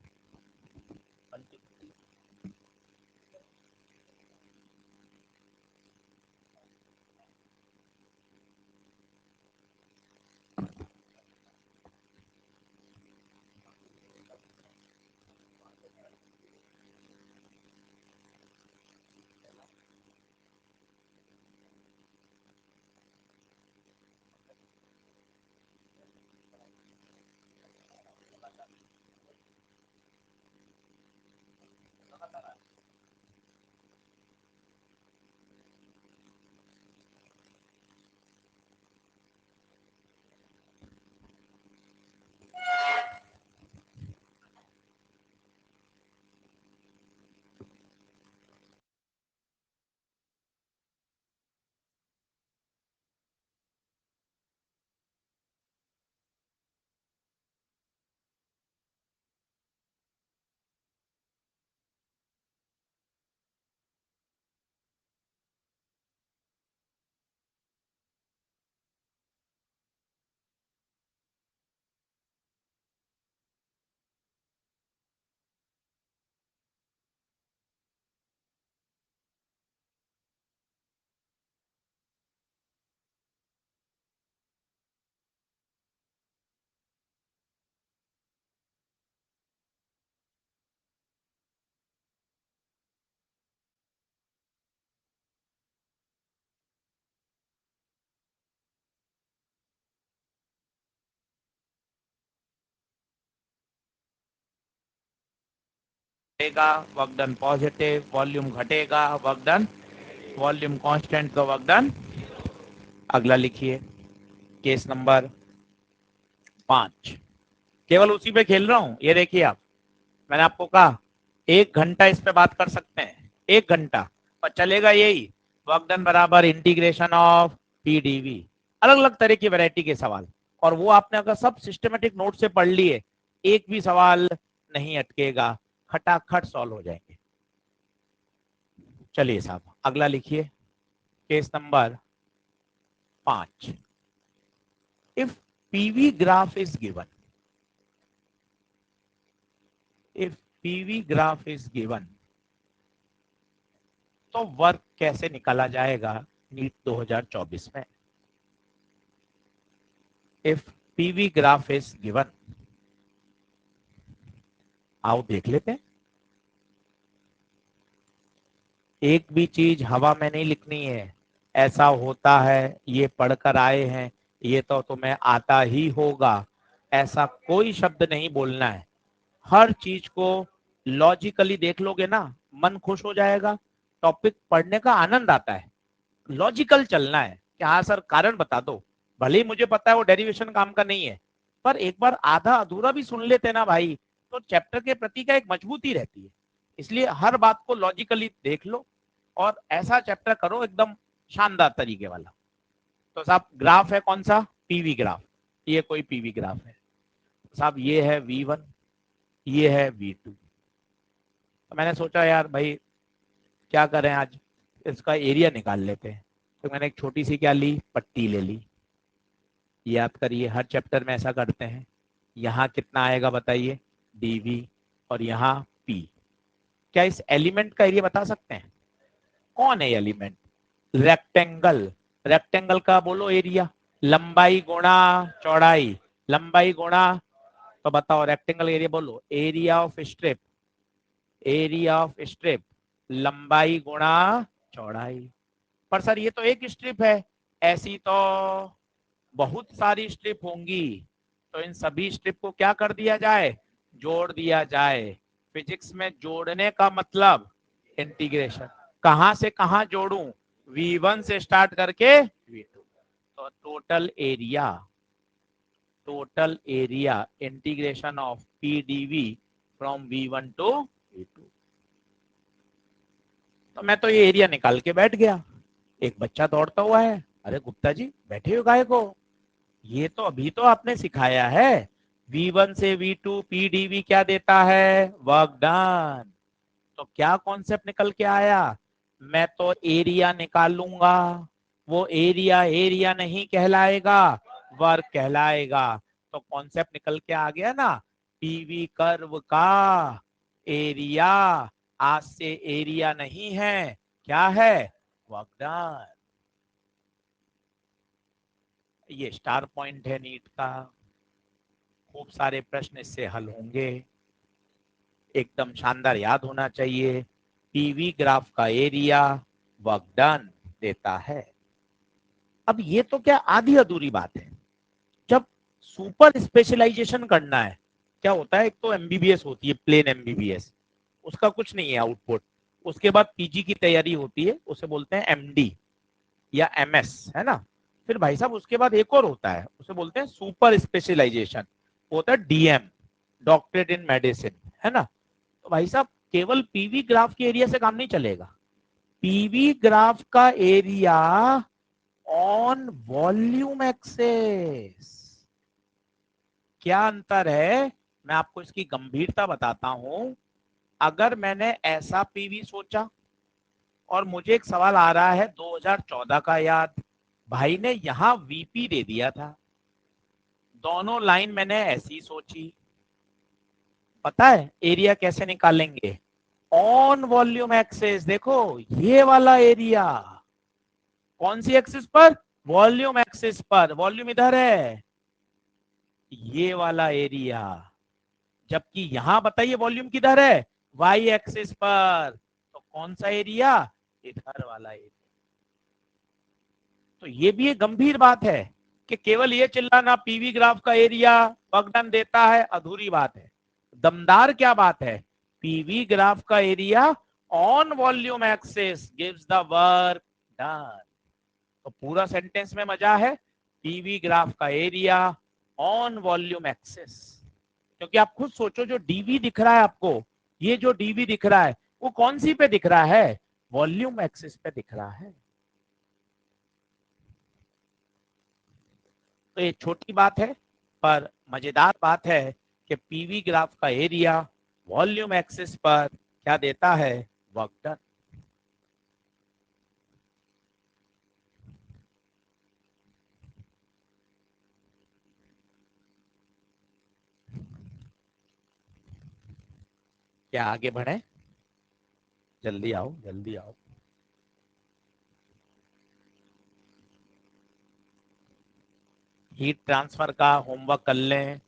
बढ़ेगा, वर्क डन पॉजिटिव, वॉल्यूम घटेगा, वर्क डन, वॉल्यूम कांस्टेंट तो वर्क डन। अगला लिखिए केस नंबर 5। केवल उसी पे खेल रहा हूं, ये देखिए आप, मैंने आपको कहा 1 घंटा इस पे बात कर सकते हैं, 1 घंटा, और चलेगा यही, वर्क डन बराबर इंटीग्रेशन ऑफ पीडीवी, अलग अलग तरह की वैरायटी के सवाल, और वो आपने अगर सब सिस्टमेटिक नोट से पढ़ लिए, एक भी सवाल नहीं अटकेगा, खटाखट सॉल्व हो जाएंगे। चलिए साहब अगला लिखिए case number 5। If PV graph is given, if PV graph is given, तो वर्क कैसे निकाला जाएगा नीट 2024 में। If PV graph is given, आओ देख लेते हैं। एक भी चीज हवा में नहीं लिखनी है, ऐसा होता है, ये पढ़कर आए हैं, ये तो तुम्हें आता ही होगा, ऐसा कोई शब्द नहीं बोलना है। हर चीज को लॉजिकली देख लोगे ना, मन खुश हो जाएगा, टॉपिक पढ़ने का आनंद आता है। लॉजिकल चलना है कि हाँ सर कारण बता दो, भले ही मुझे पता है वो डेरिवेशन काम का नहीं है, पर एक बार आधा अधूरा भी सुन लेते ना भाई, तो चैप्टर के प्रति का एक मजबूती रहती है। इसलिए हर बात को लॉजिकली देख लो और ऐसा चैप्टर करो एकदम शानदार तरीके वाला। तो साहब ग्राफ है कौन सा, पीवी ग्राफ, ये कोई पीवी ग्राफ है साहब, ये है V1, ये है V2। तो मैंने सोचा यार भाई क्या करें आज, इसका एरिया निकाल लेते हैं। तो मैंने एक छोटी सी क्या ली, पट्टी ले ली। याद करिए हर चैप्टर में ऐसा करते हैं। यहाँ कितना आएगा बताइए, dv, और यहाँ p। क्या इस एलिमेंट का एरिया बता सकते हैं, कौन है एलिमेंट, रेक्टेंगल, रेक्टेंगल का बोलो एरिया, लंबाई गुणा चौड़ाई, लंबाई गुणा, तो बताओ रेक्टेंगल एरिया बोलो, area of strip, area of strip, लंबाई गुणा चौड़ाई। पर सर ये तो एक स्ट्रिप है, ऐसी तो बहुत सारी स्ट्रिप होंगी, तो इन सभी स्ट्रिप को क्या कर दिया जाए, जोड़ दिया जाए। फिजिक्स में जोड़ने का मतलब इंटीग्रेशन, कहां से कहां जोड़ूं, V1 से स्टार्ट करके V2। तो total area integration of PdV from V1 to V2। तो मैं तो ये एरिया निकाल के बैठ गया। एक बच्चा दौड़ता हुआ है, अरे गुप्ता जी बैठे हो गाय को, ये तो अभी तो आपने सिखाया है, V1 से V2 PdV क्या देता है, वर्क डन। तो क्या कॉन्सेप्ट निकल के आया, मैं तो एरिया निकालूंगा, वो एरिया एरिया नहीं कहलाएगा, वर्क कहलाएगा। तो कॉन्सेप्ट निकल के आ गया ना, पीवी कर्व का एरिया आज से एरिया नहीं है, क्या है, वर्क डन। ये स्टार पॉइंट है नीट का, खूब सारे प्रश्न इससे हल होंगे, एकदम शानदार याद होना चाहिए। पीवी ग्राफ का एरिया वर्क डन देता है। अब ये तो क्या आधी अधूरी बात है, जब सुपर स्पेशलाइजेशन करना है, क्या होता है, एक तो एमबीबीएस होती है, प्लेन एमबीबीएस, उसका कुछ नहीं है आउटपुट, उसके बाद पीजी की तैयारी होती है, उसे बोलते हैं एमडी या एमएस, है ना। फिर भाई साहब उसके बाद एक और होता है, उसे बोलते हैं सुपर स्पेशलाइजेशन, होता है डीएम, डॉक्टरेट इन मेडिसिन, है ना। तो भाई साहब केवल पीवी ग्राफ के एरिया से काम नहीं चलेगा, पीवी ग्राफ का एरिया ऑन वॉल्यूम एक्सेस, क्या अंतर है, मैं आपको इसकी गंभीरता बताता हूं। अगर मैंने ऐसा पीवी सोचा और मुझे एक सवाल आ रहा है 2014 का याद, भाई ने यहां वीपी दे दिया था, दोनों लाइन मैंने ऐसी सोची, पता है एरिया कैसे निकालेंगे, ऑन वॉल्यूम एक्सेस, देखो ये वाला एरिया, कौन सी एक्सिस पर, वॉल्यूम एक्सिस पर, वॉल्यूम इधर है, ये वाला एरिया, जबकि यहां बताइए वॉल्यूम किधर है, वाई एक्सिस पर, तो कौन सा एरिया, इधर वाला एरिया। तो ये भी एक गंभीर बात है कि केवल ये चिल्लाना पीवी ग्राफ का एरिया वर्क डन देता है, अधूरी बात है। दमदार क्या बात है पीवी ग्राफ का area on volume axis gives the work done. तो पूरा सेंटेंस में मजा है, पीवी ग्राफ का एरिया ऑन वॉल्यूम एक्सिस। क्योंकि आप खुद सोचो, जो डीवी दिख रहा है आपको, ये जो डीवी दिख रहा है वो कौन सी पे दिख रहा है? वॉल्यूम एक्सिस पे दिख रहा है। तो ये छोटी बात है पर मजेदार बात है कि पीवी ग्राफ का एरिया वॉल्यूम एक्सिस पर क्या देता है? Work done. क्या आगे बढ़े? जल्दी आओ, जल्दी आओ। हीट ट्रांसफर का होमवर्क कर लें,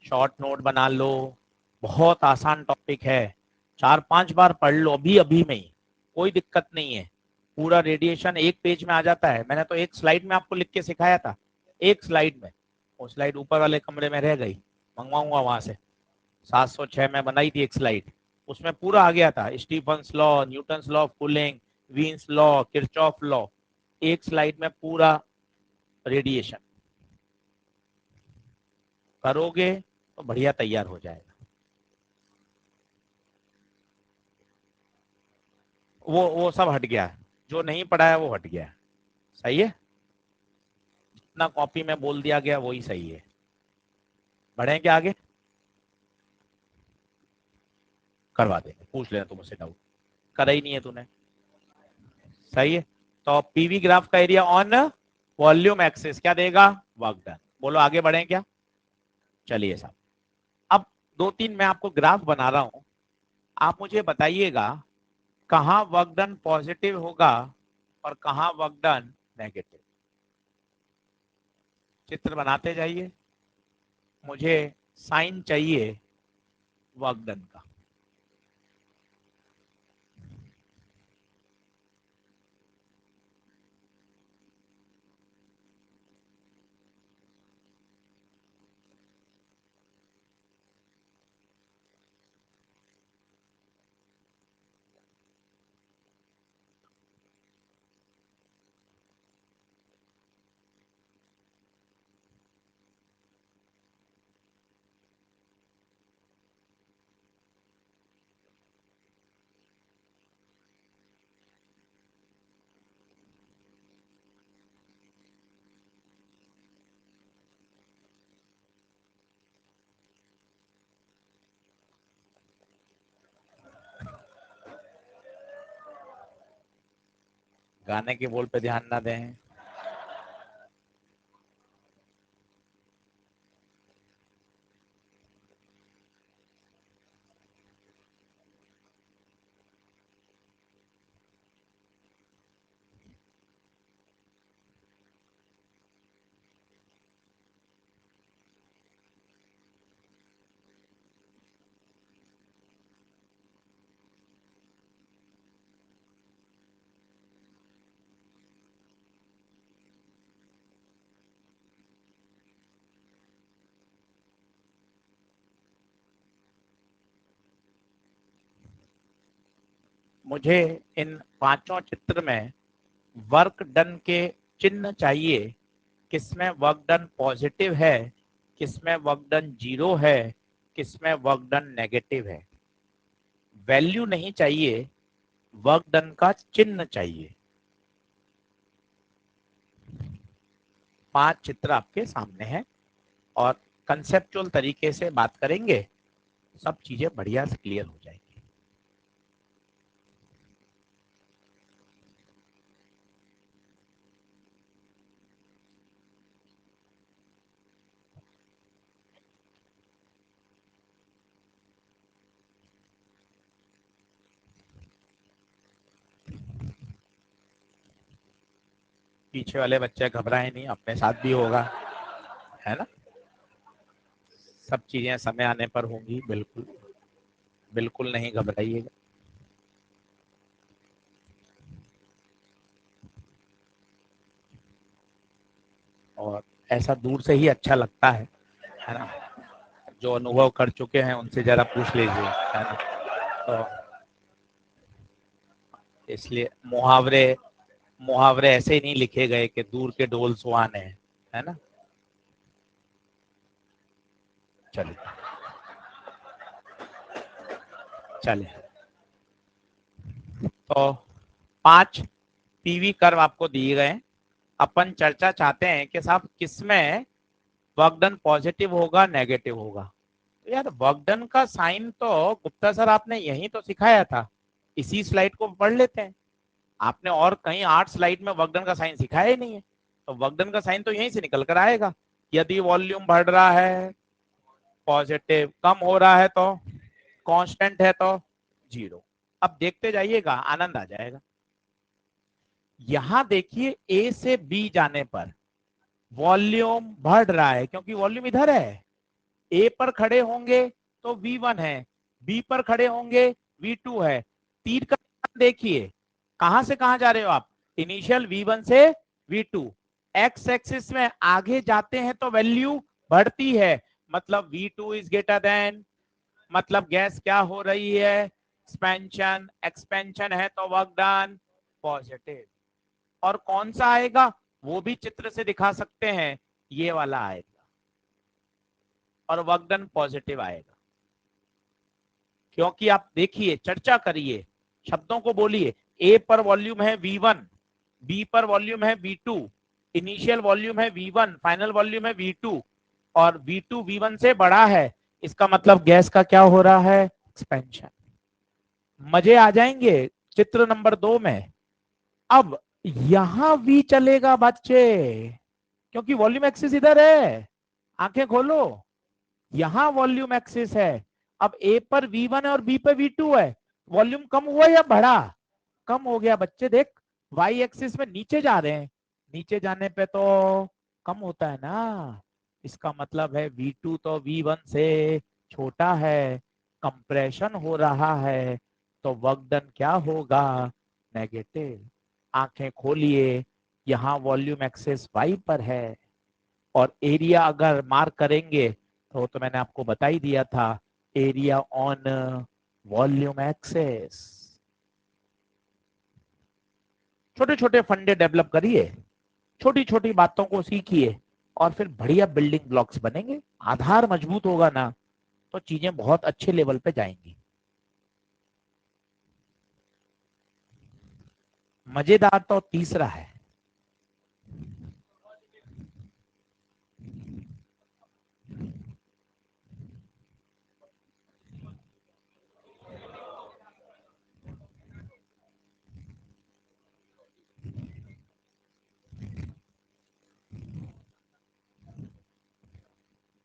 शॉर्ट नोट बना लो, बहुत आसान टॉपिक है। 4-5 बार पढ़ लो अभी अभी में ही, कोई दिक्कत नहीं है। पूरा रेडिएशन एक पेज में आ जाता है। मैंने तो एक स्लाइड में आपको लिख के सिखाया था, एक स्लाइड में। वो स्लाइड ऊपर वाले कमरे में रह गई, मंगवाऊंगा वहां से। 706 में बनाई थी एक स्लाइड, उसमें पूरा आ गया था। Stefan's law, Newton's law of cooling, Wien's law, Kirchhoff law, एक स्लाइड में पूरा रेडिएशन। करोगे तो बढ़िया तैयार हो जाएगा। वो सब हट गया है, जो नहीं पढ़ा है वो हट गया है। सही है, जितना कॉपी में बोल दिया गया वही सही है। बढ़े क्या आगे? करवा देंगे, पूछ लेना तुम मुझसे डाउट, करा ही नहीं है तूने। सही है। तो पीवी ग्राफ का एरिया ऑन वॉल्यूम एक्सिस क्या देगा? Work done. बोलो आगे बढ़े क्या? चलिए साहब, अब 2-3 मैं आपको ग्राफ बना रहा हूं, आप मुझे बताइएगा कहां वर्क डन पॉजिटिव होगा और कहां वर्क डन नेगेटिव। चित्र बनाते जाइए, मुझे साइन चाहिए वर्क डन का। गाने के बोल पे ध्यान ना दें। मुझे इन 5 चित्र में वर्क डन के चिन्ह चाहिए। किसमें वर्क डन पॉजिटिव है, किसमें वर्क डन 0 है, किसमें वर्क डन नेगेटिव है। वैल्यू नहीं चाहिए, वर्क डन का चिन्ह चाहिए। 5 चित्र आपके सामने हैं और कंसेप्चुअल तरीके से बात करेंगे, सब चीजें बढ़िया से क्लियर हो जाएगी। पीछे वाले बच्चे घबराए नहीं, अपने साथ भी होगा, है ना। सब चीजें समय आने पर होंगी, बिल्कुल बिल्कुल नहीं घबराइएगा। और ऐसा दूर से ही अच्छा लगता है ना। जो अनुभव कर चुके हैं उनसे जरा पूछ लीजिए, है ना। तो इसलिए मुहावरे मुहावरे ऐसे ही नहीं लिखे गए कि दूर के ढोल सुहाने, है ना। चलिए चलिए, तो 5 पीवी कर्व आपको दिए गए। अपन चर्चा चाहते हैं कि साहब किसमें वर्क डन पॉजिटिव होगा नेगेटिव होगा। तो यार वर्क डन का साइन तो गुप्ता सर आपने यही तो सिखाया था, इसी स्लाइड को पढ़ लेते हैं। आपने और कहीं 8 स्लाइड में वर्क डन का साइन सिखाया ही नहीं है, तो वर्क डन का साइन तो यहीं से निकल कर आएगा। यदि वॉल्यूम बढ़ रहा है पॉजिटिव, कम हो रहा है तो कांस्टेंट है तो जीरो। अब देखते जाइएगा, आनंद आ जाएगा। यहां देखिए ए से बी जाने पर वॉल्यूम बढ़ रहा है क्योंकि वॉल्यूम इधर है। ए पर खड़े होंगे तो V1 है, बी पर खड़े होंगे V2 है। तीर का देखिए कहां से कहां जा रहे हो आप, इनिशियल V1 से V2। एक्स एक्सिस में आगे जाते हैं तो वैल्यू बढ़ती है, मतलब V2 इज ग्रेटर देन, मतलब गैस क्या हो रही है, एक्सपेंशन। एक्सपेंशन है तो वर्क डन पॉजिटिव। और कौन सा आएगा वो भी चित्र से दिखा सकते हैं, ये वाला आएगा और वर्क डन पॉजिटिव आएगा। क्योंकि आप देखिए, चर्चा करिए, शब्दों को बोलिए। ए पर वॉल्यूम है V1, बी पर वॉल्यूम है V2, इनिशियल वॉल्यूम है V1, फाइनल वॉल्यूम है V2, और V2 V1 से बड़ा है। इसका मतलब गैस का क्या हो रहा है, एक्सपेंशन। मजे आ जाएंगे चित्र नंबर 2 में। अब यहां V चलेगा बच्चे, क्योंकि वॉल्यूम एक्सिस इधर है। आंखें खोलो, यहां वॉल्यूम एक्सिस है। अब ए पर V1 है और बी पर V2 है। वॉल्यूम कम हुआ या बढ़ा, कम हो गया बच्चे। देख वाई एक्सिस में नीचे जा रहे हैं, नीचे जाने पे तो कम होता है ना। इसका मतलब है V2 तो V1 से छोटा है, कंप्रेशन हो रहा है, तो वर्क डन क्या होगा, नेगेटिव। आंखें खोलिए, यहाँ वॉल्यूम एक्सेस वाई पर है, और एरिया अगर मार्क करेंगे तो मैंने आपको बता ही दिया था, एरिया ऑन वॉल्यूम एक्सेस। छोटे छोटे फंडे डेवलप करिए, छोटी छोटी बातों को सीखिए, और फिर बढ़िया बिल्डिंग ब्लॉक्स बनेंगे। आधार मजबूत होगा ना तो चीजें बहुत अच्छे लेवल पे जाएंगी। मजेदार तो तीसरा है।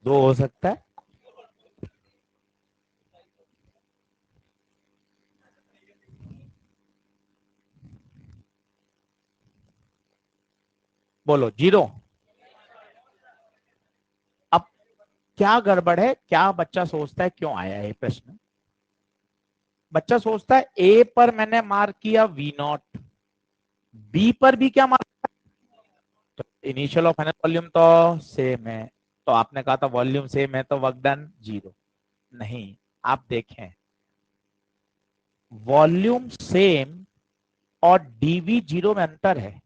दो हो सकता है। बोलो जीरो। अब क्या गड़बड़ है, क्या बच्चा सोचता है क्यों आया है प्रश्न। बच्चा सोचता है ए पर मैंने मार्क किया V0, बी पर भी क्या मार्क, तो इनिशियल और फाइनल वॉल्यूम तो सेम है, तो आपने कहा था वॉल्यूम सेम है तो वर्क डन जीरो। नहीं, आप देखें, वॉल्यूम सेम और डीवी जीरो में अंतर है।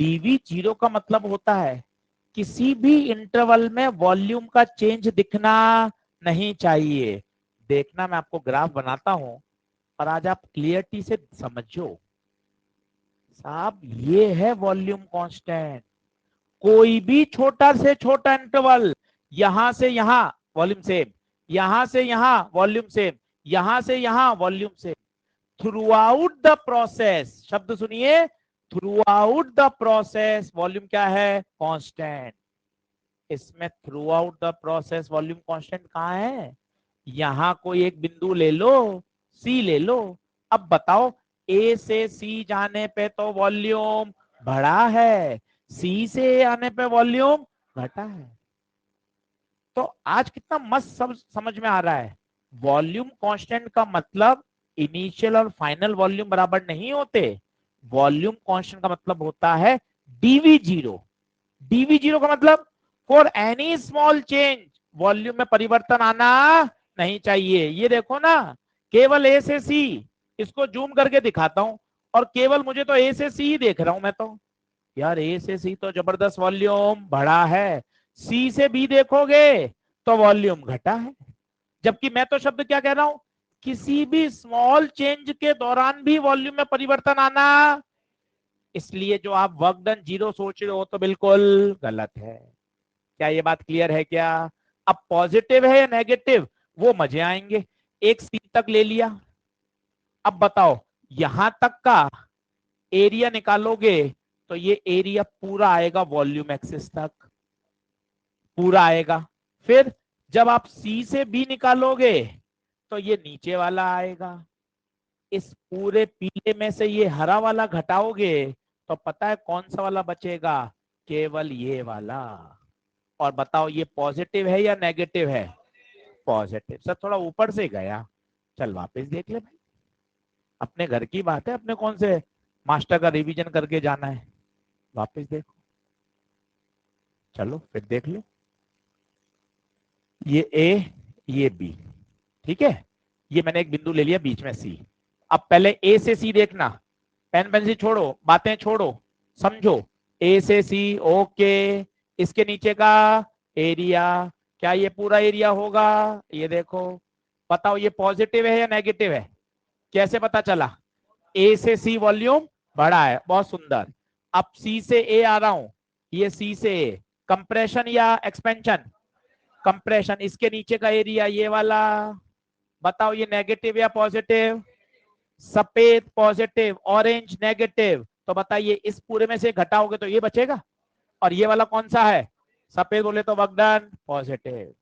डीवी जीरो का मतलब होता है किसी भी इंटरवल में वॉल्यूम का चेंज दिखना नहीं चाहिए। देखना, मैं आपको ग्राफ बनाता हूं और आज आप क्लियरिटी से समझो। साहब ये है वॉल्यूम कांस्टेंट। कोई भी छोटा से छोटा इंटरवल, यहां से यहां वॉल्यूम सेम, यहां से यहां वॉल्यूम सेम, यहां से यहां volume same. Through out the process, शब्द सुनिए, through out the process volume क्या है, कांस्टेंट। इसमें through out the process volume constant कहां है, यहां कोई एक बिंदु ले लो, सी ले लो। अब बताओ, ए से सी जाने पे तो वॉल्यूम बढ़ा है, सी से आने पे वॉल्यूम घटा है। तो आज कितना मस्त सब समझ में आ रहा है। वॉल्यूम कांस्टेंट का मतलब इनिशियल और फाइनल वॉल्यूम बराबर नहीं होते। वॉल्यूम कांस्टेंट का मतलब होता है डीवी जीरो। डीवी जीरो का मतलब for any small change volume में परिवर्तन आना नहीं चाहिए। ये देखो ना, केवल ए से सी, इसको जूम करके दिखाता हूं, और केवल मुझे तो ए से सी ही देख रहा हूं मैं तो। यार ए से सी तो जबरदस्त वॉल्यूम बढ़ा है, सी से बी देखोगे तो वॉल्यूम घटा है। जबकि मैं तो शब्द क्या कह रहा हूं, किसी भी स्मॉल चेंज के दौरान भी वॉल्यूम में परिवर्तन आना। इसलिए जो आप वर्क डन जीरो सोच रहे हो तो बिल्कुल गलत है। क्या ये बात क्लियर है क्या? अब पॉजिटिव है या नेगेटिव वो मजे आएंगे। एक सी तक ले लिया, अब बताओ यहां तक का एरिया निकालोगे तो ये एरिया पूरा आएगा वॉल्यूम एक्सिस तक, पूरा आएगा। फिर जब आप सी से बी निकालोगे तो ये नीचे वाला आएगा। इस पूरे पीले में से ये हरा वाला घटाओगे तो पता है कौन सा वाला बचेगा? केवल ये वाला। और बताओ ये पॉजिटिव है या नेगेटिव है? पॉजिटिव। सर थोड़ा ऊपर से गया, चल वापस देख ले भाई, अपने घर की बात है, अपने कौन से मास्टर का रिवीजन करके जाना है। वापस देखो, चलो फिर देख लो, ये ए ये बी, ठीक है, ये मैंने एक बिंदु ले लिया बीच में सी। अब पहले ए से सी देखना, पेन पेंसिल छोड़ो, बातें छोड़ो, समझो। ए से सी, ओके। इसके नीचे का एरिया, क्या ये पूरा एरिया होगा? ये देखो, बताओ ये पॉजिटिव है या नेगेटिव है? कैसे पता चला? ए से सी वॉल्यूम बड़ा है, बहुत सुंदर। अब सी से ए आ रहा हूं, ये सी से ए, कंप्रेशन या एक्सपेंशन? कंप्रेशन। इसके नीचे का एरिया ये वाला, बताओ ये नेगेटिव या पॉजिटिव? सफेद पॉजिटिव, ऑरेंज नेगेटिव। तो बताइए इस पूरे में से घटाओगे तो ये बचेगा, और ये वाला कौन सा है? सफेद बोले तो वर्कडन पॉजिटिव।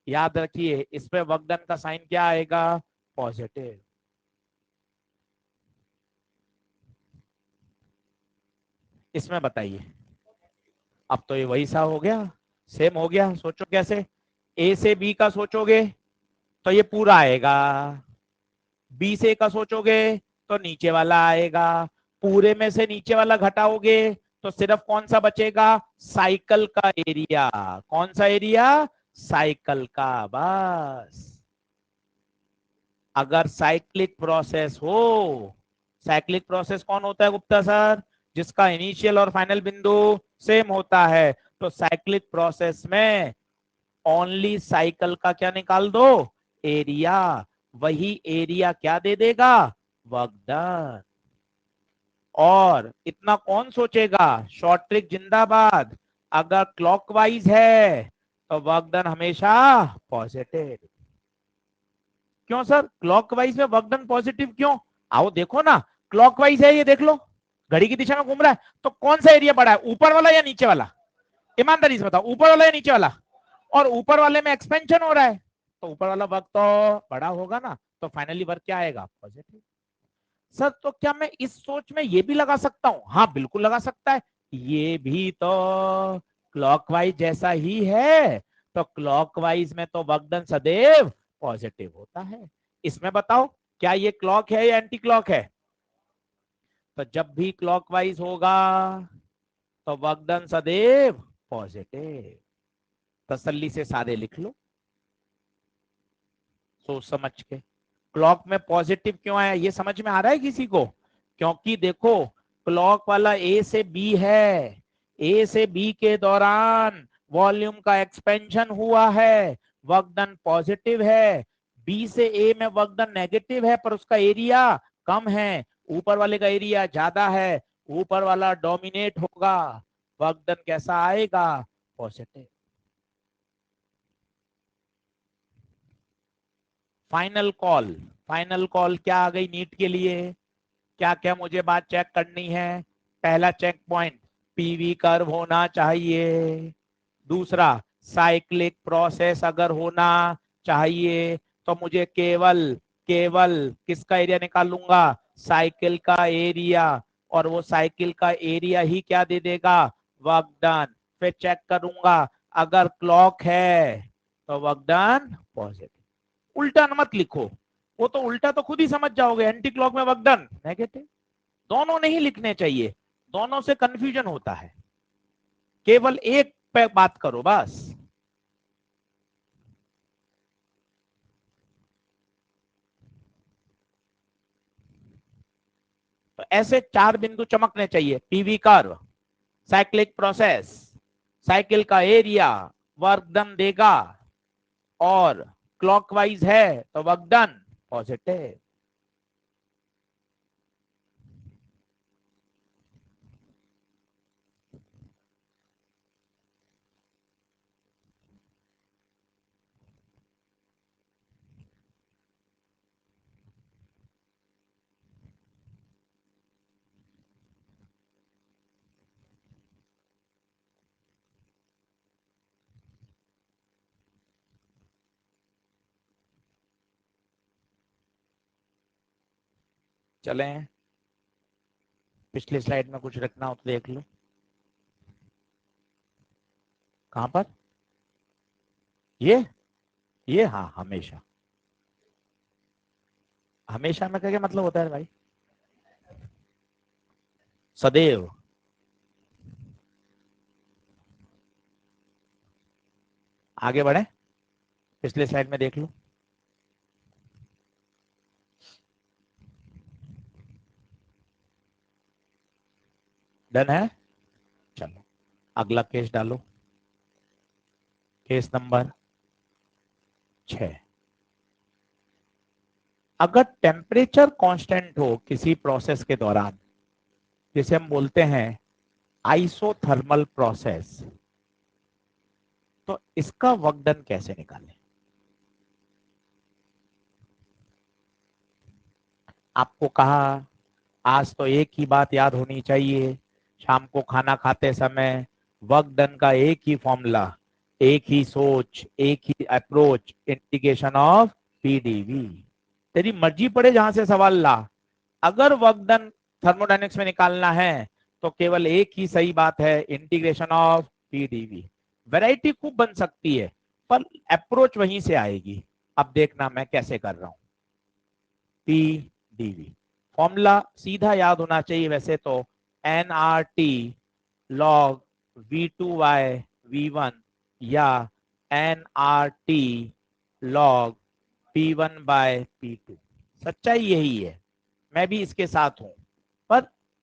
याद रखिए इस पे वर्कडन का साइन क्या आएगा? पॉजिटिव। इसमें बताइए, अब तो ये वही सा हो गया, सेम हो गया। सोचो कैसे, ए से बी का सोचोगे तो ये पूरा आएगा, बी से का सोचोगे तो नीचे वाला आएगा, पूरे में से नीचे वाला घटाओगे तो सिर्फ कौन सा बचेगा? साइकिल का एरिया। कौन सा एरिया? साइकिल का। बस। अगर साइक्लिक प्रोसेस हो, साइक्लिक प्रोसेस कौन होता है गुप्ता सर? जिसका इनिशियल और फाइनल बिंदु सेम होता है। तो साइक्लिक प्रोसेस में ओनली साइकिल का क्या निकाल दो? एरिया। वही एरिया क्या दे देगा? Work done. और इतना कौन सोचेगा? शॉर्ट ट्रिक जिंदाबाद। अगर क्लॉकवाइज है तो वर्क डन हमेशा पॉजिटिव। क्यों सर क्लॉकवाइज में वर्क डन पॉजिटिव क्यों? आओ देखो ना, क्लॉकवाइज है, ये देख लो, घड़ी की दिशा में घूम रहा है, तो कौन सा एरिया बड़ा है, ऊपर वाला या नीचे वाला? ईमानदारी से बताओ, ऊपर वाला या नीचे वाला? और ऊपर वाले में एक्सपेंशन हो रहा है, तो ऊपर वाला वर्क तो बड़ा होगा ना, तो फाइनली वर्क क्या आएगा? पॉजिटिव। सर तो क्या मैं इस सोच में ये भी लगा सकता हूं? हाँ बिल्कुल लगा सकता है, ये भी तो क्लॉकवाइज जैसा ही है, तो क्लॉकवाइज में तो वर्क डन सदैव पॉजिटिव होता है। इसमें बताओ क्या ये क्लॉक है या एंटी क्लॉक है? तो जब भी क्लॉकवाइज होगा तो वर्क डन सदैव पॉजिटिव। तसल्ली से सारे लिख लो सोच समझ के। क्लॉक में पॉजिटिव क्यों आया ये समझ में आ रहा है किसी को? क्योंकि देखो क्लॉक वाला ए से बी है, ए से बी के दौरान वॉल्यूम का एक्सपेंशन हुआ है, वर्क डन पॉजिटिव है। बी से ए में वर्क डन नेगेटिव है पर उसका एरिया कम है, ऊपर वाले का एरिया ज्यादा है, ऊपर वाला डोमिनेट होगा, वर्क डन कैसा आएगा? Positive. Final call, final call क्या आ गई नीट के लिए? क्या क्या मुझे बात चेक करनी है? पहला चेक पॉइंट, पीवी कर्व होना चाहिए। दूसरा, साइक्लिक प्रोसेस अगर होना चाहिए तो मुझे केवल केवल किसका एरिया निकालूंगा? साइकिल का एरिया। और वो साइकिल का एरिया ही क्या दे देगा? Work done. फिर चेक करूंगा अगर क्लॉक है तो वर्क डन पॉजिटिव। उल्टा मत लिखो, वो तो उल्टा तो खुद ही समझ जाओगे, एंटी क्लॉक में वर्क डन नेगेटिव। दोनों नहीं लिखने चाहिए, दोनों से कंफ्यूजन होता है, केवल एक पे बात करो बस। तो ऐसे 4 बिंदु चमकने चाहिए। PV curve, cyclic process, cycle का एरिया, वर्क डन देगा, और क्लॉकवाइज है तो वर्क डन पॉजिटिव। चलें, पिछली स्लाइड में कुछ रखना हो तो देख लो। कहां पर? ये हाँ, हमेशा। हमेशा में क्या मतलब होता है भाई? सदैव। आगे बढ़े, पिछले स्लाइड में देख लो। डन है? चलो अगला केस डालो, केस नंबर 6। अगर टेम्परेचर कांस्टेंट हो किसी प्रोसेस के दौरान, जिसे हम बोलते हैं आइसोथर्मल प्रोसेस, तो इसका वर्क डन कैसे निकालें? आपको कहा आज तो एक ही बात याद होनी चाहिए, शाम को खाना खाते समय वर्क डन का एक ही फॉर्मूला, एक ही सोच, एक ही अप्रोच, इंटीग्रेशन ऑफ पीडीवी। तेरी मर्जी पड़े जहां से सवाल ला, अगर वर्क डन थर्मोडायनेमिक्स में निकालना है तो केवल एक ही सही बात है, इंटीग्रेशन ऑफ पीडीवी। वैरायटी खूब बन सकती है पर अप्रोच वहीं से आएगी। अब देखना मैं कैसे कर रहा हूं। पीडीवी फॉर्मूला सीधा याद होना चाहिए वैसे तो, n R T log V2 V1 या N R T log P1/P2। सच्चाई यही है, मैं भी इसके साथ हूं। पर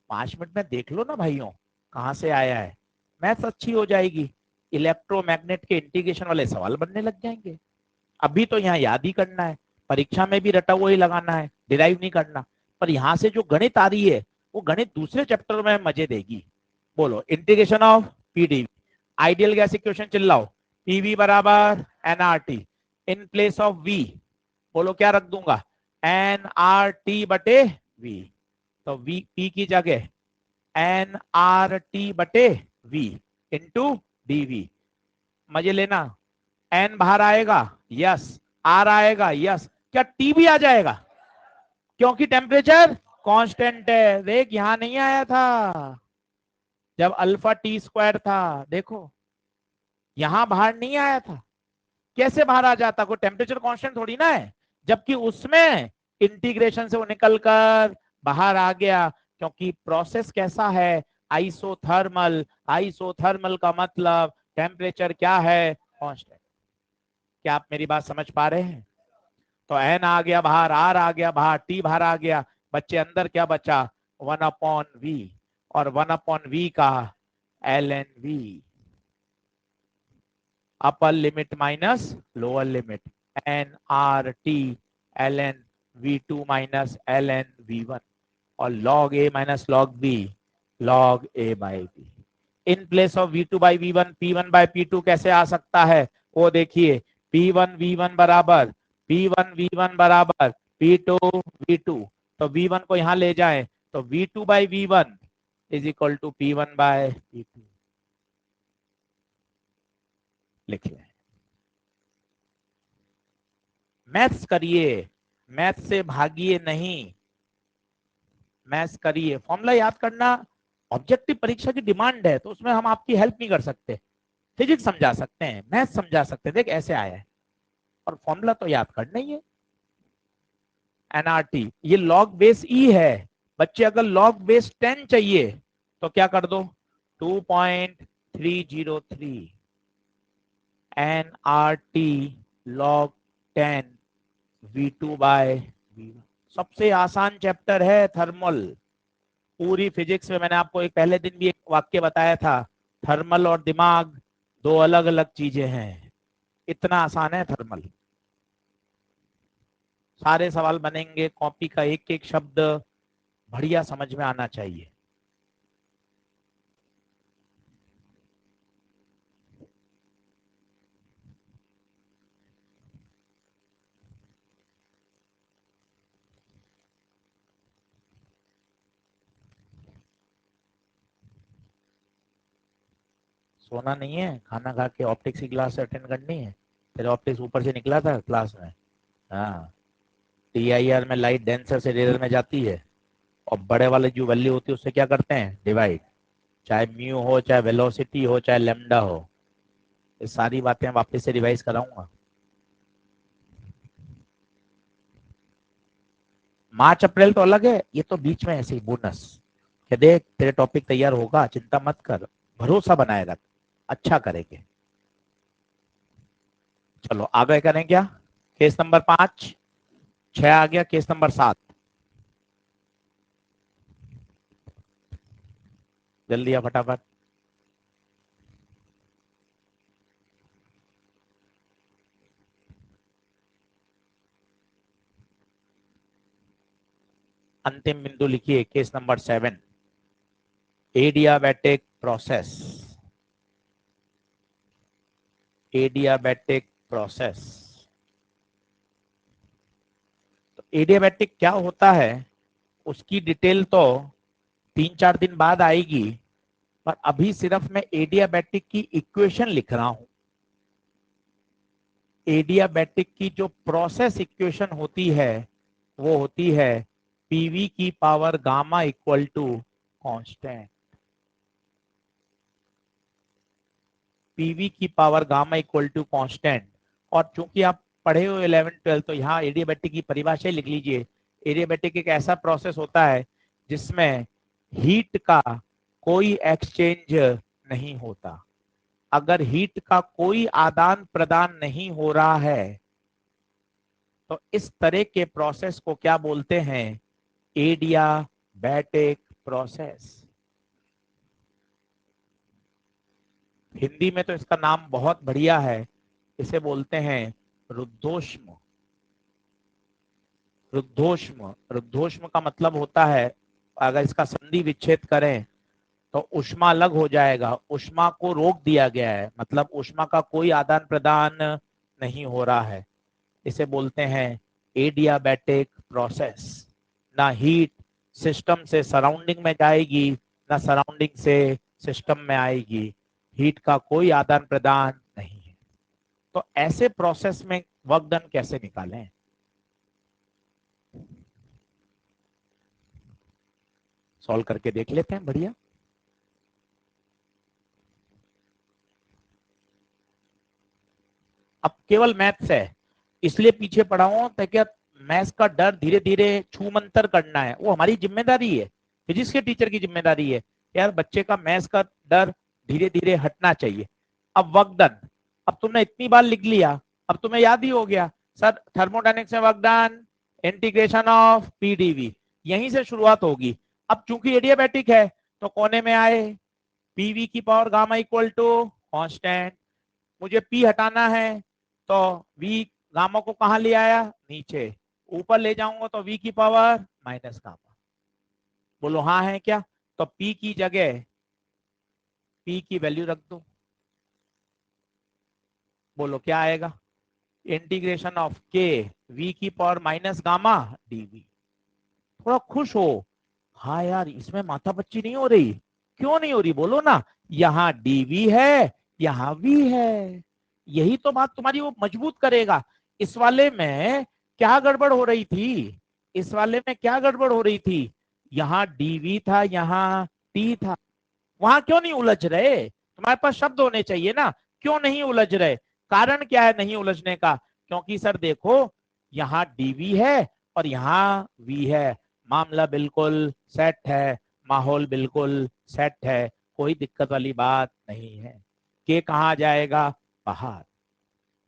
5 मिनट में देख लो ना भाइयों, कहां से आया है। मैथ्स अच्छी हो जाएगी, इलेक्ट्रोमैग्नेट के इंटीग्रेशन वाले सवाल बनने लग जाएंगे। अभी तो यहाँ याद ही करना है, परीक्षा में भी रटा हुआ ही लगाना है, डिराइव नहीं करना। पर यहाँ से जो गणित आ रही है वो गणित दूसरे चैप्टर में मजे देगी। बोलो, integration of P D V, ideal gas equation चिल्लाओ, पीवी बराबर N R T, in place of V बोलो क्या रख दूंगा, एन आर टी बटे वी। तो वी पी की जगह एन आर टी बटे वी इंटू डीवी। मजे लेना, एन बाहर आएगा, यस, आर आएगा, यस, क्या टी भी आ जाएगा? क्योंकि टेम्परेचर कांस्टेंट है। देख यहां नहीं आया था जब अल्फा टी स्क्वायर था, देखो यहां बाहर नहीं आया था। कैसे बाहर आ जाता? कोई टेम्परेचर कांस्टेंट थोड़ी ना है, जबकि उसमें इंटीग्रेशन से वो निकलकर बाहर आ गया। क्योंकि प्रोसेस कैसा है? आइसोथर्मल। आइसोथर्मल का मतलब टेम्परेचर क्या है? कांस्टेंट। क्या आप मेरी बात समझ पा रहे हैं? तो एन आ गया बाहर, आर आ गया बाहर, टी बाहर आ गया, बच्चे अंदर क्या बचा? 1/V, और 1/V का ln v, upper limit minus lower limit, n are t ln V2 minus ln V1, और log a minus log b log a/b। In place of V2/V1 P1/P2 कैसे आ सकता है? वो देखिए, P1 V1 बराबर P1 V1 बराबर P2 V2। तो V1 को यहां ले जाएं तो V2/V1 is equal to P1/P2 लिख लें। मैथ्स करिए, मैथ्स से भागिए नहीं, मैथ्स करिए। फॉर्मूला याद करना ऑब्जेक्टिव परीक्षा की डिमांड है, तो उसमें हम आपकी हेल्प नहीं कर सकते। फिजिक्स समझा सकते हैं, मैथ्स समझा सकते हैं, देख ऐसे आया है, और फॉर्मूला तो याद करना ही है। एनआरटी ये लॉग बेस ई है बच्चे, अगर लॉग बेस 10 चाहिए तो क्या कर दो, 2.303 एनआरटी लॉग 10 V2/V1। सबसे आसान चैप्टर है थर्मल, पूरी फिजिक्स में मैंने आपको एक पहले दिन भी एक वाक्य बताया था, थर्मल और दिमाग दो अलग अलग चीजें हैं। इतना आसान है थर्मल। सारे सवाल बनेंगे, कॉपी का एक एक शब्द बढ़िया समझ में आना चाहिए। सोना नहीं है, खाना खा के ऑप्टिक्स की क्लास अटेंड करनी है। तेरे ऑप्टिक्स ऊपर से निकला था क्लास में। हाँ, टीआईआर में लाइट डेंसर से रेयर में जाती है, और बड़े वाले जो वैल्यू होती है उससे क्या करते हैं, डिवाइड। चाहे म्यू हो, चाहे वेलोसिटी हो, चाहे लेमडा हो, ये सारी बातें वापस से रिवाइज कराऊंगा। मार्च अप्रैल तो अलग है, ये तो बीच में ऐसे ही बोनस कि देख तेरे टॉपिक तैयार होगा, चिंता मत कर, भरोसा बनाए रख, अच्छा करेंगे। चलो आगे करें क्या? केस नंबर 5, 6 आ गया, केस नंबर 7। जल्दी आ फटाफट। अंतिम बिंदु लिखिए, case number 7, adiabatic process. Adiabatic process. तो एडियाबैटिक क्या होता है उसकी डिटेल तो 3-4 दिन बाद आएगी, पर अभी सिर्फ मैं एडियाबैटिक की इक्वेशन लिख रहा हूं। एडियाबैटिक की जो प्रोसेस इक्वेशन होती है वो होती है पीवी की power gamma equal to constant. P V की power gamma equal to constant. और चूंकि आप पढ़े हो 11th 12th, तो यहाँ एडियाबैटिक की परिभाषा लिख लीजिए। एडियाबैटिक एक ऐसा प्रोसेस होता है जिसमें हीट का कोई एक्सचेंज नहीं होता। अगर हीट का कोई आदान प्रदान नहीं हो रहा है तो इस तरह के प्रोसेस को क्या बोलते हैं, एडियाबैटिक प्रोसेस। हिंदी में तो इसका नाम बहुत बढ़िया है, इसे बोलते हैं रुद्धोष्म। रुद्धोष्म, रुद्धोष्म का मतलब होता है, अगर इसका संधि विच्छेद करें तो उष्मा अलग हो जाएगा, उष्मा को रोक दिया गया है, मतलब उष्मा का कोई आदान प्रदान नहीं हो रहा है। इसे बोलते हैं एडियाबैटिक प्रोसेस। ना हीट सिस्टम से सराउंडिंग में जाएगी, ना सराउंडिंग से सिस्टम में आएगी, हीट का कोई आदान प्रदान नहीं है। तो ऐसे प्रोसेस में वर्क डन कैसे निकालें? सॉल्व करके देख लेते हैं, बढ़िया। अब केवल मैथ्स है, इसलिए पीछे पड़ा हूं ताकि मैथ्स का डर धीरे धीरे छूमंतर करना है, वो हमारी जिम्मेदारी है, फिजिक्स के टीचर की जिम्मेदारी है। यार बच्चे का मैथ्स का डर धीरे धीरे हटना चाहिए। अब वर्क डन, अब तुमने इतनी बार लिख लिया, अब तुम्हें याद ही हो गया, सर थर्मोडायनेमिक्स में work done integration of PDV, यहीं से शुरुआत होगी। अब चूंकि एडियाबैटिक है तो कोने में आए, पीवी की power gamma equal to constant. मुझे पी हटाना है तो वी गामा को कहां ले आया, नीचे। ऊपर ले जाऊंगा तो वी की पावर माइनस गामा। बोलो हाँ है क्या? तो पी की जगह पी की वैल्यू रख दो। बोलो क्या आएगा, इंटीग्रेशन ऑफ के वी की पावर माइनस गामा डीवी। थोड़ा खुश हो, हाँ यार इसमें माथा पच्ची नहीं हो रही। क्यों नहीं हो रही बोलो ना, यहाँ डीवी है, यहाँ वी है, यही तो बात तुम्हारी वो मजबूत करेगा। इस वाले में क्या गड़बड़ हो रही थी, इस वाले में क्या गड़बड़ हो रही थी, यहाँ डीवी था, यहाँ टी था। वहां क्यों नहीं उलझ रहे? तुम्हारे पास शब्द होने चाहिए ना, क्यों नहीं उलझ रहे? कारण क्या है नहीं उलझने का? क्योंकि सर देखो, यहाँ डीवी है और यहाँ वी है, मामला बिल्कुल सेट है, माहौल बिल्कुल सेट है, कोई दिक्कत वाली बात नहीं है। के कहाँ जाएगा, बाहर।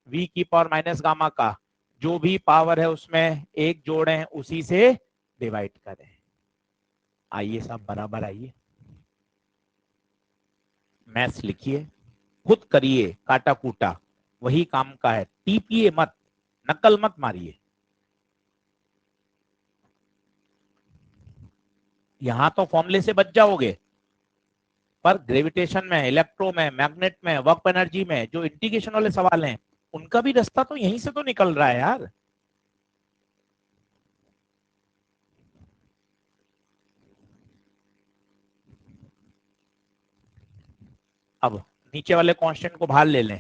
वी की पावर माइनस गामा का जो भी पावर है उसमें एक जोड़ें, उसी से डिवाइड करें। आइए साहब बराबर आइए, मैथ्स लिखिए, खुद करिए काटा कूटा, वही काम का है, टीपिए मत, नकल मत मारिए। यहां तो फॉर्मूले से बच जाओगे, पर ग्रेविटेशन में, इलेक्ट्रो में, मैग्नेट में, वर्क एनर्जी में जो इंटीग्रेशन वाले सवाल हैं, उनका भी रास्ता तो यहीं से तो निकल रहा है यार। अब नीचे वाले कांस्टेंट को बाहर ले लें,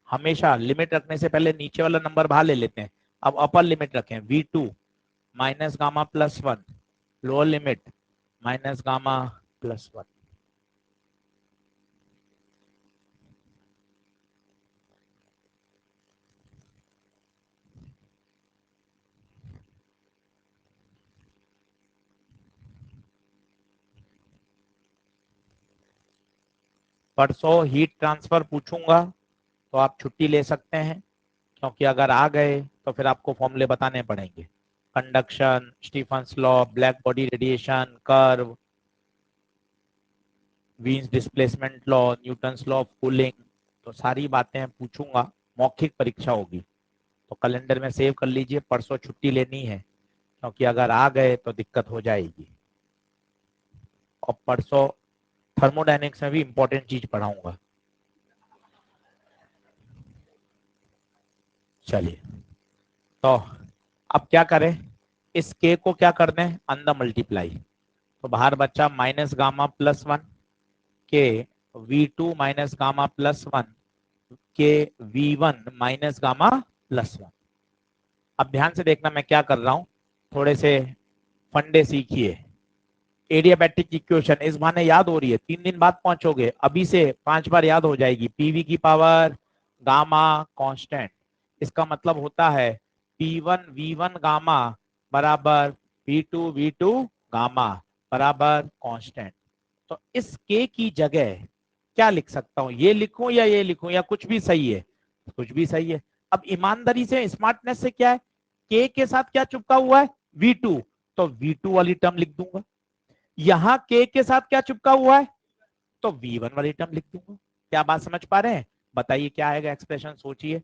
हमेशा लिमिट रखने से पहले नीचे वाला नंबर बाहर ले लेते हैं। अब अपर लिमिट रखें, V2 minus gamma plus 1, lower limit minus gamma plus 1। परसों हीट ट्रांसफर पूछूंगा तो आप छुट्टी ले सकते हैं, क्योंकि अगर आ गए तो फिर आपको फॉर्मूले बताने पड़ेंगे। Conduction, Stefan's law, black body radiation, curve, Wien's displacement law, Newton's law of cooling, तो सारी बातें पूछूंगा। मौखिक परीक्षा होगी, तो कैलेंडर में सेव कर लीजिए, परसों छुट्टी लेनी है, क्योंकि अगर आ गए तो दिक्कत हो जाएगी। और परसों थर्मोडायनेमिक्स में भी इंपॉर्टेंट चीज पढ़ाऊंगा। चलिए, तो अब क्या करें, इस के को क्या करना है, अंदर मल्टीप्लाई, तो बाहर बच्चा माइनस गामा प्लस 1 के V2 माइनस गामा प्लस 1 के V1 माइनस गामा प्लस 1। अब ध्यान से देखना मैं क्या कर रहा हूं, थोड़े से फंडे सीखिए। एडियाबैटिक इक्वेशन इस बहाने याद हो रही है, 3 दिन बाद पहुंचोगे, अभी से 5 बार याद हो जाएगी। पीवी की पावर गामा कांस्टेंट, इसका मतलब होता है P1 V1 गामा बराबर P2 V2 गामा बराबर कांस्टेंट। तो इस के की जगह क्या लिख सकता हूं, ये लिखूं या ये लिखूं, या कुछ भी सही है, कुछ भी सही है। अब ईमानदारी से, स्मार्टनेस से, क्या है, के साथ क्या चिपका हुआ है, V2, तो V2 वाली टर्म लिख दूंगा। यहां के साथ क्या चिपका हुआ है, तो V1 वाली टर्म लिख दूंगा। क्या बात समझ पा रहे हैं, बताइए क्या आएगा एक्सप्रेशन, सोचिए।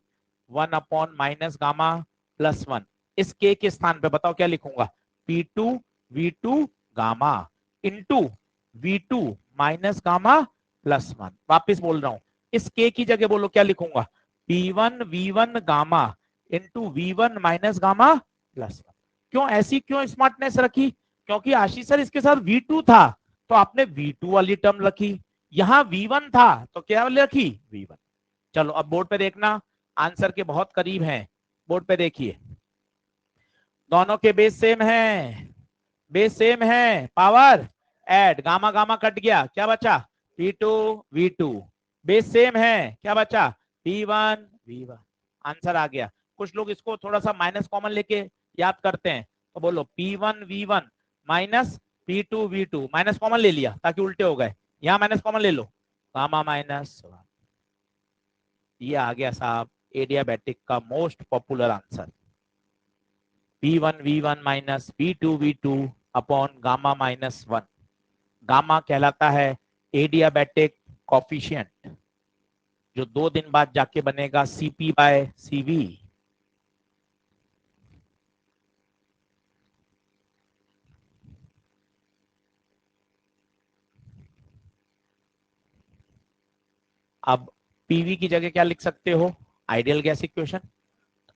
1 माइनस गामा प्लस 1, इस के स्थान पे बताओ क्या लिखूंगा, P2 V2 gamma into V2 minus gamma plus 1। वापिस बोल रहा हूं, इस के की जगह बोलो क्या लिखूंगा, P1 V1 gamma into V1 minus gamma plus 1। क्यों ऐसी, क्यों स्मार्टनेस रखी, क्योंकि आशीष सर इसके साथ V2 था तो आपने V2 वाली टर्म रखी, यहां V1 था तो क्या वाली रखी, V1। चलो अब बोर्ड पे देखना, आंसर के बहुत करीब हैं, बोर्ड पे देखिए, दोनों के बेस सेम है, बेस सेम है, power add, gamma gamma cut गया, क्या बचा, P2 V2, बेस सेम है, क्या बचा, P1 V1। आंसर आ गया। कुछ लोग इसको थोड़ा सा माइनस कॉमन लेके याद करते हैं, तो बोलो P1 V1 minus P2 V2, minus common ले लिया ताकि उल्टे हो गए, यहां माइनस कॉमन ले लो, गामा माइनस 1। ये आ गया साहब एडियाबैटिक का most popular answer, P1 V1 minus P2 V2 upon gamma minus 1। Gamma कहलाता है एडियाबैटिक कॉफिशिएंट, जो 2 दिन बाद जाके बनेगा CP बाय CV। अब PV की जगह क्या लिख सकते हो, ideal gas equation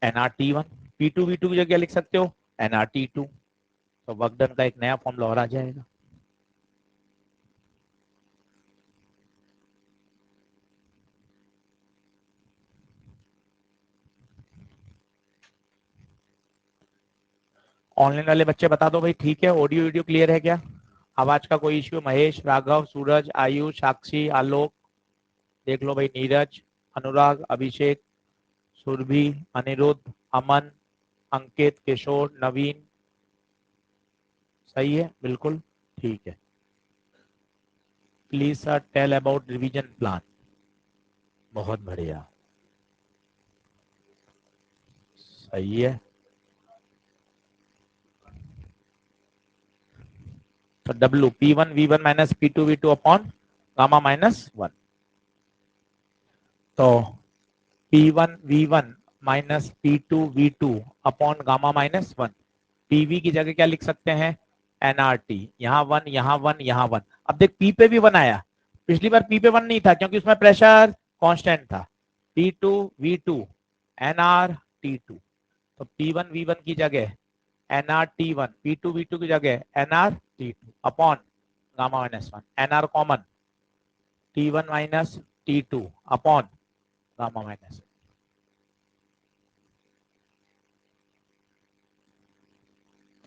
nRT1, P2 V2 की जगह लिख सकते हो nRT2, तो वर्क डन का एक नया फॉर्मूला और आ जाएगा। ऑनलाइन वाले बच्चे बता दो भाई, ठीक है, ऑडियो वीडियो क्लियर है क्या, आवाज का कोई इश्यू, महेश, राघव, सूरज, आयुष, साक्षी, आलोक, देख लो भाई, नीरज, अनुराग, अभिषेक, सुरभि, अनिरुद्ध, अमन, अंकित, किशोर, नवीन, सही है बिल्कुल, ठीक है। Please sir tell about revision plan, बहुत बढ़िया, सही है। तो W P1 V1 minus P2 V2 upon gamma minus 1। तो P1 V1 minus P2 V2 upon gamma minus 1। PV की जगह क्या लिख सकते हैं, NRT। यहाँ 1, यहाँ 1, यहाँ 1। अब देख P पे भी 1 आया, पिछली बार P पे 1 नहीं था क्योंकि उसमें प्रेशर कांस्टेंट था। P2 V2 NRT2। तो P1 V1 की जगह NRT1, P2 V2 की जगह NRT2 upon gamma minus 1। NR common, T1 minus T2 upon gamma minus.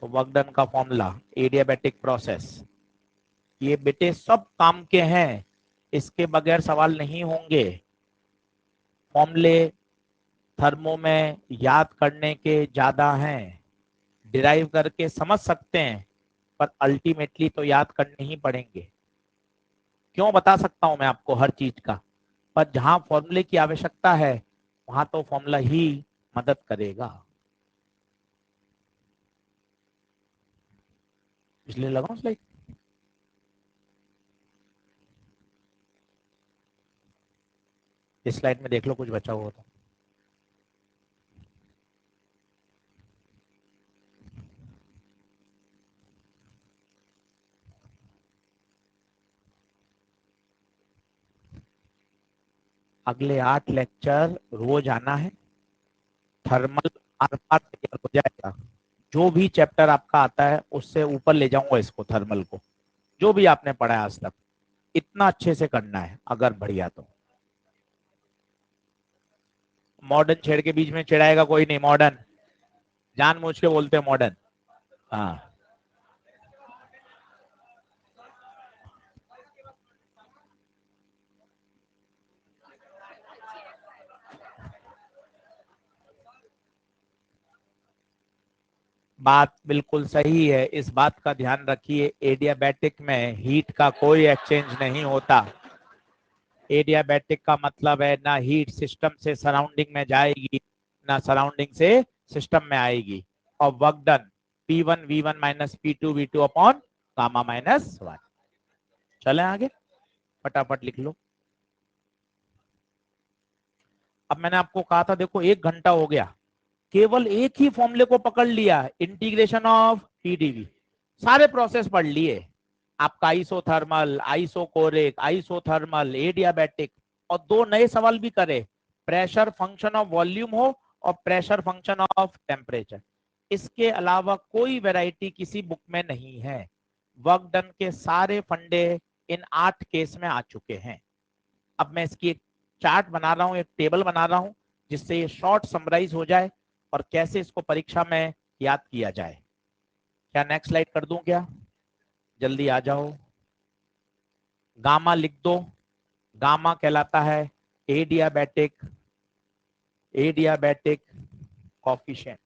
तो वर्क डन का फॉर्मूला एडियाबैटिक प्रोसेस, ये बेटे सब काम के हैं, इसके बगैर सवाल नहीं होंगे। फॉर्मूले थर्मो में याद करने के ज्यादा हैं, डिराइव करके समझ सकते हैं पर अल्टीमेटली तो याद करने ही पड़ेंगे। क्यों बता सकता हूं मैं आपको हर चीज का, पर जहां फॉर्मूले की आवश्यकता है वहां तो फॉर्मूला ही मदद करेगा। इसलिए लगाऊं स्लाइड। इस स्लाइड में देख लो कुछ बचा हुआ तो। अगले 8 लेक्चर रोज आना है, थर्मल आर पार तैयार हो जाएगा। जो भी चैप्टर आपका आता है उससे ऊपर ले जाऊंगा इसको, थर्मल को, जो भी आपने पढ़ा है आज तक इतना अच्छे से करना है अगर बढ़िया तो। मॉडर्न छेड़ के बीच में चिढ़ाएगा कोई नहीं, मॉडर्न जानबूझ के बोलते हैं मॉडर्न। हाँ बात बिल्कुल सही है, इस बात का ध्यान रखिए, एडियाबैटिक में हीट का कोई एक्सचेंज नहीं होता। एडियाबैटिक का मतलब है ना हीट सिस्टम से सराउंडिंग में जाएगी ना सराउंडिंग से सिस्टम में आएगी। और work done P1 V1 minus P2 V2 upon gamma minus 1। चले आगे, फटाफट लिख लो। अब मैंने आपको कहा था देखो 1 घंटा हो गया, केवल एक ही फॉर्मूले को पकड़ लिया, इंटीग्रेशन ऑफ PdV। सारे प्रोसेस पढ़ लिए आपका, आइसोथर्मल, आइसोकोरिक, आइसोथर्मल, एडियाबैटिक, और 2 नए सवाल भी करे, प्रेशर फंक्शन ऑफ वॉल्यूम हो और प्रेशर फंक्शन ऑफ टेम्परेचर। इसके अलावा कोई वैरायटी किसी बुक में नहीं है। वर्क डन के सारे फंडे इन 8 केस में आ चुके हैं। अब मैं इसकी एक चार्ट बना रहा हूं, एक टेबल बना रहा हूं, जिससे ये शॉर्ट समराइज हो जाए और कैसे इसको परीक्षा में याद किया जाए। क्या नेक्स्ट स्लाइड कर दूं क्या, जल्दी आ जाओ। गामा लिख दो, गामा कहलाता है एडियाबैटिक, एडियाबैटिक कोफिशिएंट।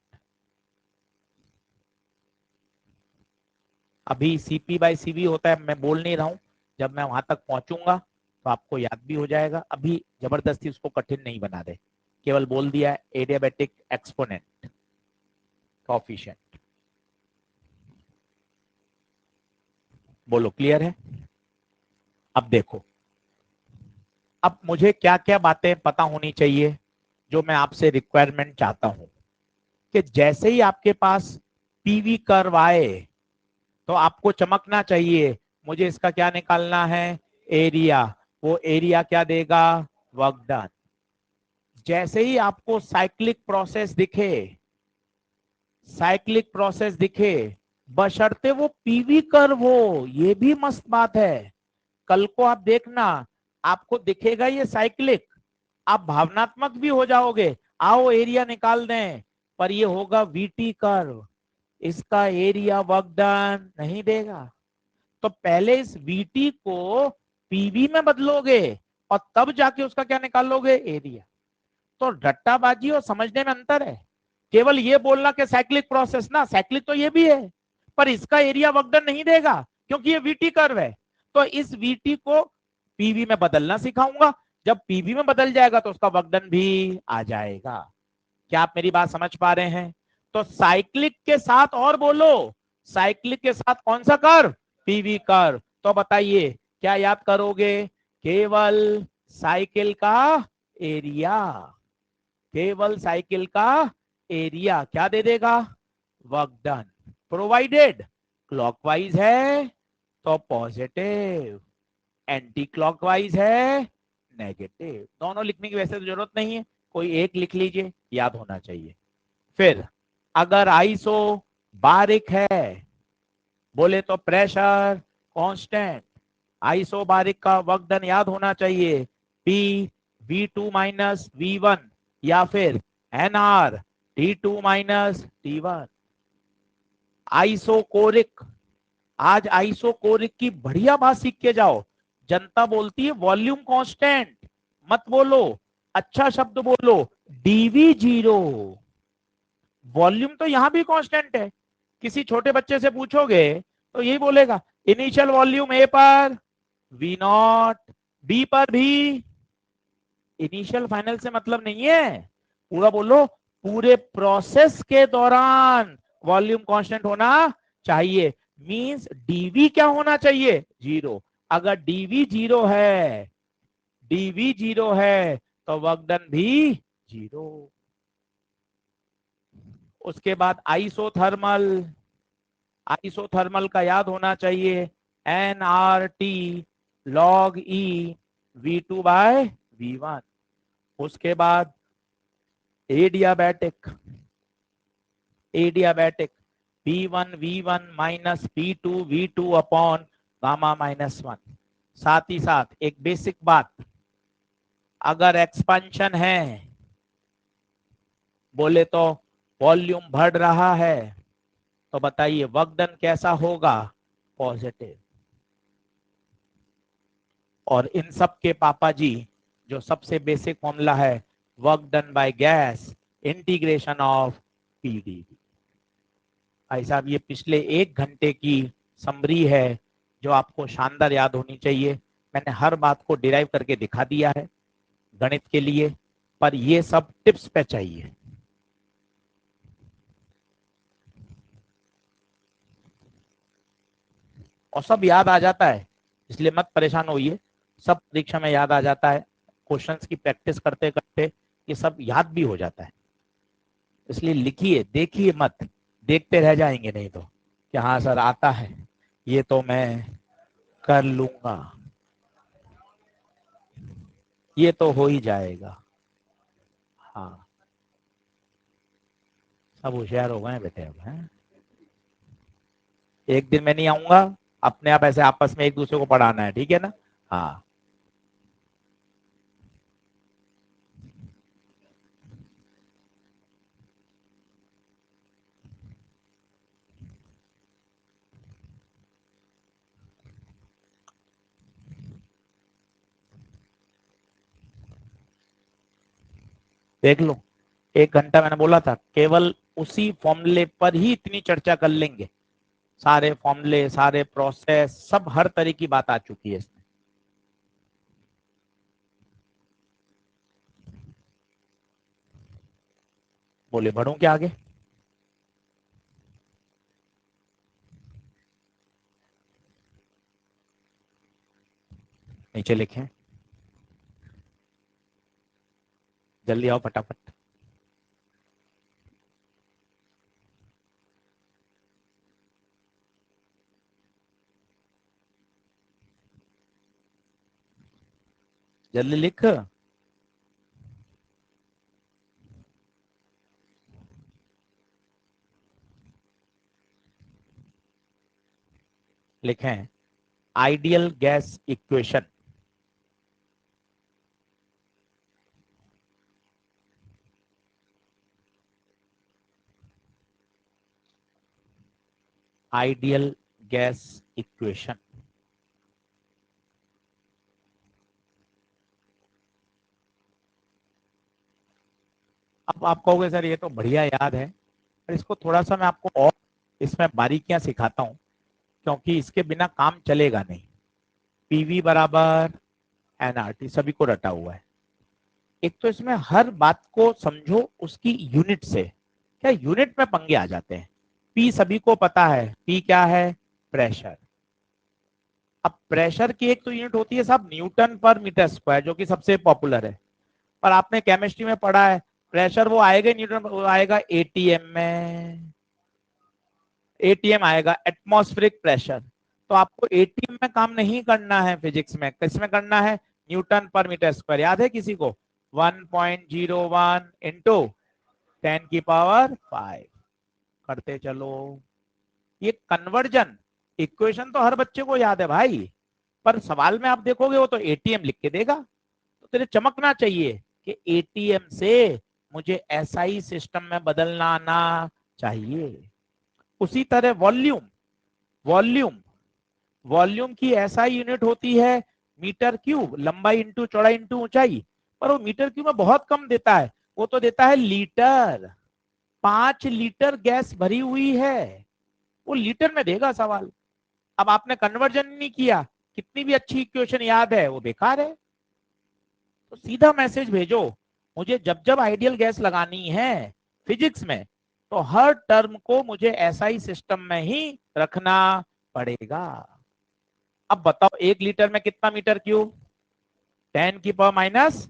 अभी CP बाय CV होता है, मैं बोल नहीं रहा हूं, जब मैं वहां तक पहुंचूंगा तो आपको याद भी हो जाएगा। अभी जबरदस्ती उसको कठिन नहीं बना दे, केवल बोल दिया एडियाबैटिक एक्सपोनेंट कोफिशिएंट। बोलो क्लियर है। अब देखो, अब मुझे क्या क्या बातें पता होनी चाहिए जो मैं आपसे रिक्वायरमेंट चाहता हूं, कि जैसे ही आपके पास PV कर्व आए तो आपको चमकना चाहिए, मुझे इसका क्या निकालना है, एरिया। वो एरिया क्या देगा, वर्क डन। जैसे ही आपको साइक्लिक प्रोसेस दिखे, साइक्लिक प्रोसेस दिखे, बशर्ते वो PV कर्व हो, ये भी मस्त बात है। कल को आप देखना, आपको दिखेगा ये साइक्लिक, आप भावनात्मक भी हो जाओगे, आओ एरिया निकाल दें, पर ये होगा VT कर्व, इसका एरिया वर्क डन नहीं देगा। तो पहले इस VT को PV में बदलोगे और तब जाके उसका क्या निकालोगे, एरिया। तो रट्टाबाजी और समझने में अंतर है। केवल ये बोलना कि साइक्लिक प्रोसेस ना, साइक्लिक तो ये भी है, पर इसका एरिया वर्क डन नहीं देगा क्योंकि ये VT कर्व है। तो इस VT को PV में बदलना सिखाऊंगा, जब PV में बदल जाएगा तो उसका वर्क डन भी आ जाएगा। क्या आप मेरी बात समझ पा रहे हैं। तो साइक्लिक के साथ और बोलो, साइक्लिक के साथ कौन सा कर्व, पीवी कर्व। तो बताइए क्या याद करोगे? केवल साइकिल का एरिया, केवल साइकिल का एरिया क्या दे देगा? Work done. प्रोवाइडेड क्लॉकवाइज है तो पॉजिटिव, एंटी क्लॉकवाइज है नेगेटिव। दोनों लिखने की वैसे तो जरूरत नहीं है, कोई एक लिख लीजिए, याद होना चाहिए। फिर अगर आइसो बारिक है, बोले तो प्रेशर कांस्टेंट। आइसोबारिक का वर्क डन याद होना चाहिए, P V2 माइनस V1 या फिर NR T2 माइनस T1। आइसोकोरिक, आज आइसोकोरिक की बढ़िया बात सीख के जाओ। जनता बोलती है वॉल्यूम कांस्टेंट, मत बोलो, अच्छा शब्द बोलो, डीवी जीरो। वॉल्यूम तो यहां भी कांस्टेंट है। किसी छोटे बच्चे से पूछोगे तो यही बोलेगा इनिशियल वॉल्यूम ए पर वी नॉट, बी पर भी। इनिशियल फाइनल से मतलब नहीं है, पूरा बोलो, पूरे प्रोसेस के दौरान वॉल्यूम कांस्टेंट होना चाहिए। मींस डीवी क्या होना चाहिए? जीरो। अगर डीवी जीरो है, डीवी जीरो है तो वर्क डन भी जीरो। उसके बाद आइसोथर्मल, आइसोथर्मल का याद होना चाहिए एन आर टी लॉग ई V2 बाय V1। उसके बाद adiabatic, adiabatic P1 V1 minus P2 V2 upon gamma minus 1। साथ ही साथ एक बेसिक बात, अगर एक्सपेंशन है, बोले तो वॉल्यूम बढ़ रहा है, तो बताइए वर्क डन कैसा होगा? पॉजिटिव। और इन सब के पापा जी जो सबसे बेसिक फॉर्मूला है, work done by gas integration of PDV. भाई साहब ये पिछले 1 घंटे की समरी है जो आपको शानदार याद होनी चाहिए। मैंने हर बात को डिराइव करके दिखा दिया है गणित के लिए, पर ये सब टिप्स पे चाहिए। और सब याद आ जाता है, इसलिए मत परेशान होइए, सब परीक्षा में याद आ जाता है। क्वेश्चंस की प्रैक्टिस करते करते ये सब याद भी हो जाता है। इसलिए लिखिए, देखिए मत, देखते रह जाएंगे नहीं तो कि हाँ सर आता है, ये तो मैं कर लूंगा, ये तो हो ही जाएगा। हाँ सब होशियार हो गए बेटे अब हैं। एक दिन मैं नहीं आऊंगा, अपने आप ऐसे आपस में एक दूसरे को पढ़ाना है, ठीक है ना? हाँ देख लो, 1 घंटा मैंने बोला था, केवल उसी फॉर्मूले पर ही इतनी चर्चा कर लेंगे। सारे फॉर्मूले, सारे प्रोसेस, सब हर तरह की बात आ चुकी है इसमें। बोले बढ़ूं क्या आगे? नीचे लिखें, जल्दी आओ फटाफट। जल्दी लिख। लिखें ideal gas equation. Ideal gas equation. अब आप कहोगे सर ये तो बढ़िया याद है, पर इसको थोड़ा सा मैं आपको और इसमें बारीकियां सिखाता हूं, क्योंकि इसके बिना काम चलेगा नहीं। पीवी बराबर एनआरटी सभी को रटा हुआ है। एक तो इसमें हर बात को समझो उसकी यूनिट से, क्या यूनिट में पंगे आ जाते हैं। पी सभी को पता है, पी क्या है? प्रेशर। अब प्रेशर की एक तो यूनिट होती है साहब न्यूटन पर मीटर स्क्वायर, जो कि सबसे पॉपुलर है, पर आपने केमिस्ट्री में पढ़ा है प्रेशर वो आएगा न्यूटन, वो आएगा एटीएम में, एटीएम आएगा, एटमॉस्फेरिक प्रेशर। तो आपको एटीएम में काम नहीं करना है फिजिक्स में, किस में करना है, न्यूटन पर मीटर स्क्वायर। याद है किसी को, 1.01 इंटू 10⁵ करते चलो। ये कन्वर्जन इक्वेशन तो हर बच्चे को याद है भाई, पर सवाल में आप देखोगे वो तो एटीएम लिख के देगा, तो तेरे चमकना चाहिए कि एटीएम से मुझे एसआई सिस्टम में बदलना आना चाहिए। उसी तरह वॉल्यूम, वॉल्यूम वॉल्यूम की एसआई यूनिट होती है मीटर क्यूब, लंबाई इंटू चौड़ाई इंटू ऊंचाई, पर वो मीटर क्यूब में बहुत कम देता है, वो तो देता है लीटर। 5 लीटर गैस भरी हुई है, वो लीटर में देगा सवाल। अब आपने कन्वर्जन नहीं किया, कितनी भी अच्छी इक्वेशन याद है वो बेकार है। तो सीधा मैसेज भेजो, मुझे जब जब आइडियल गैस लगानी है फिजिक्स में, तो हर टर्म को मुझे एसआई सिस्टम में ही रखना पड़ेगा। अब बताओ 1 लीटर में कितना मीटर क्यूब, 10⁻³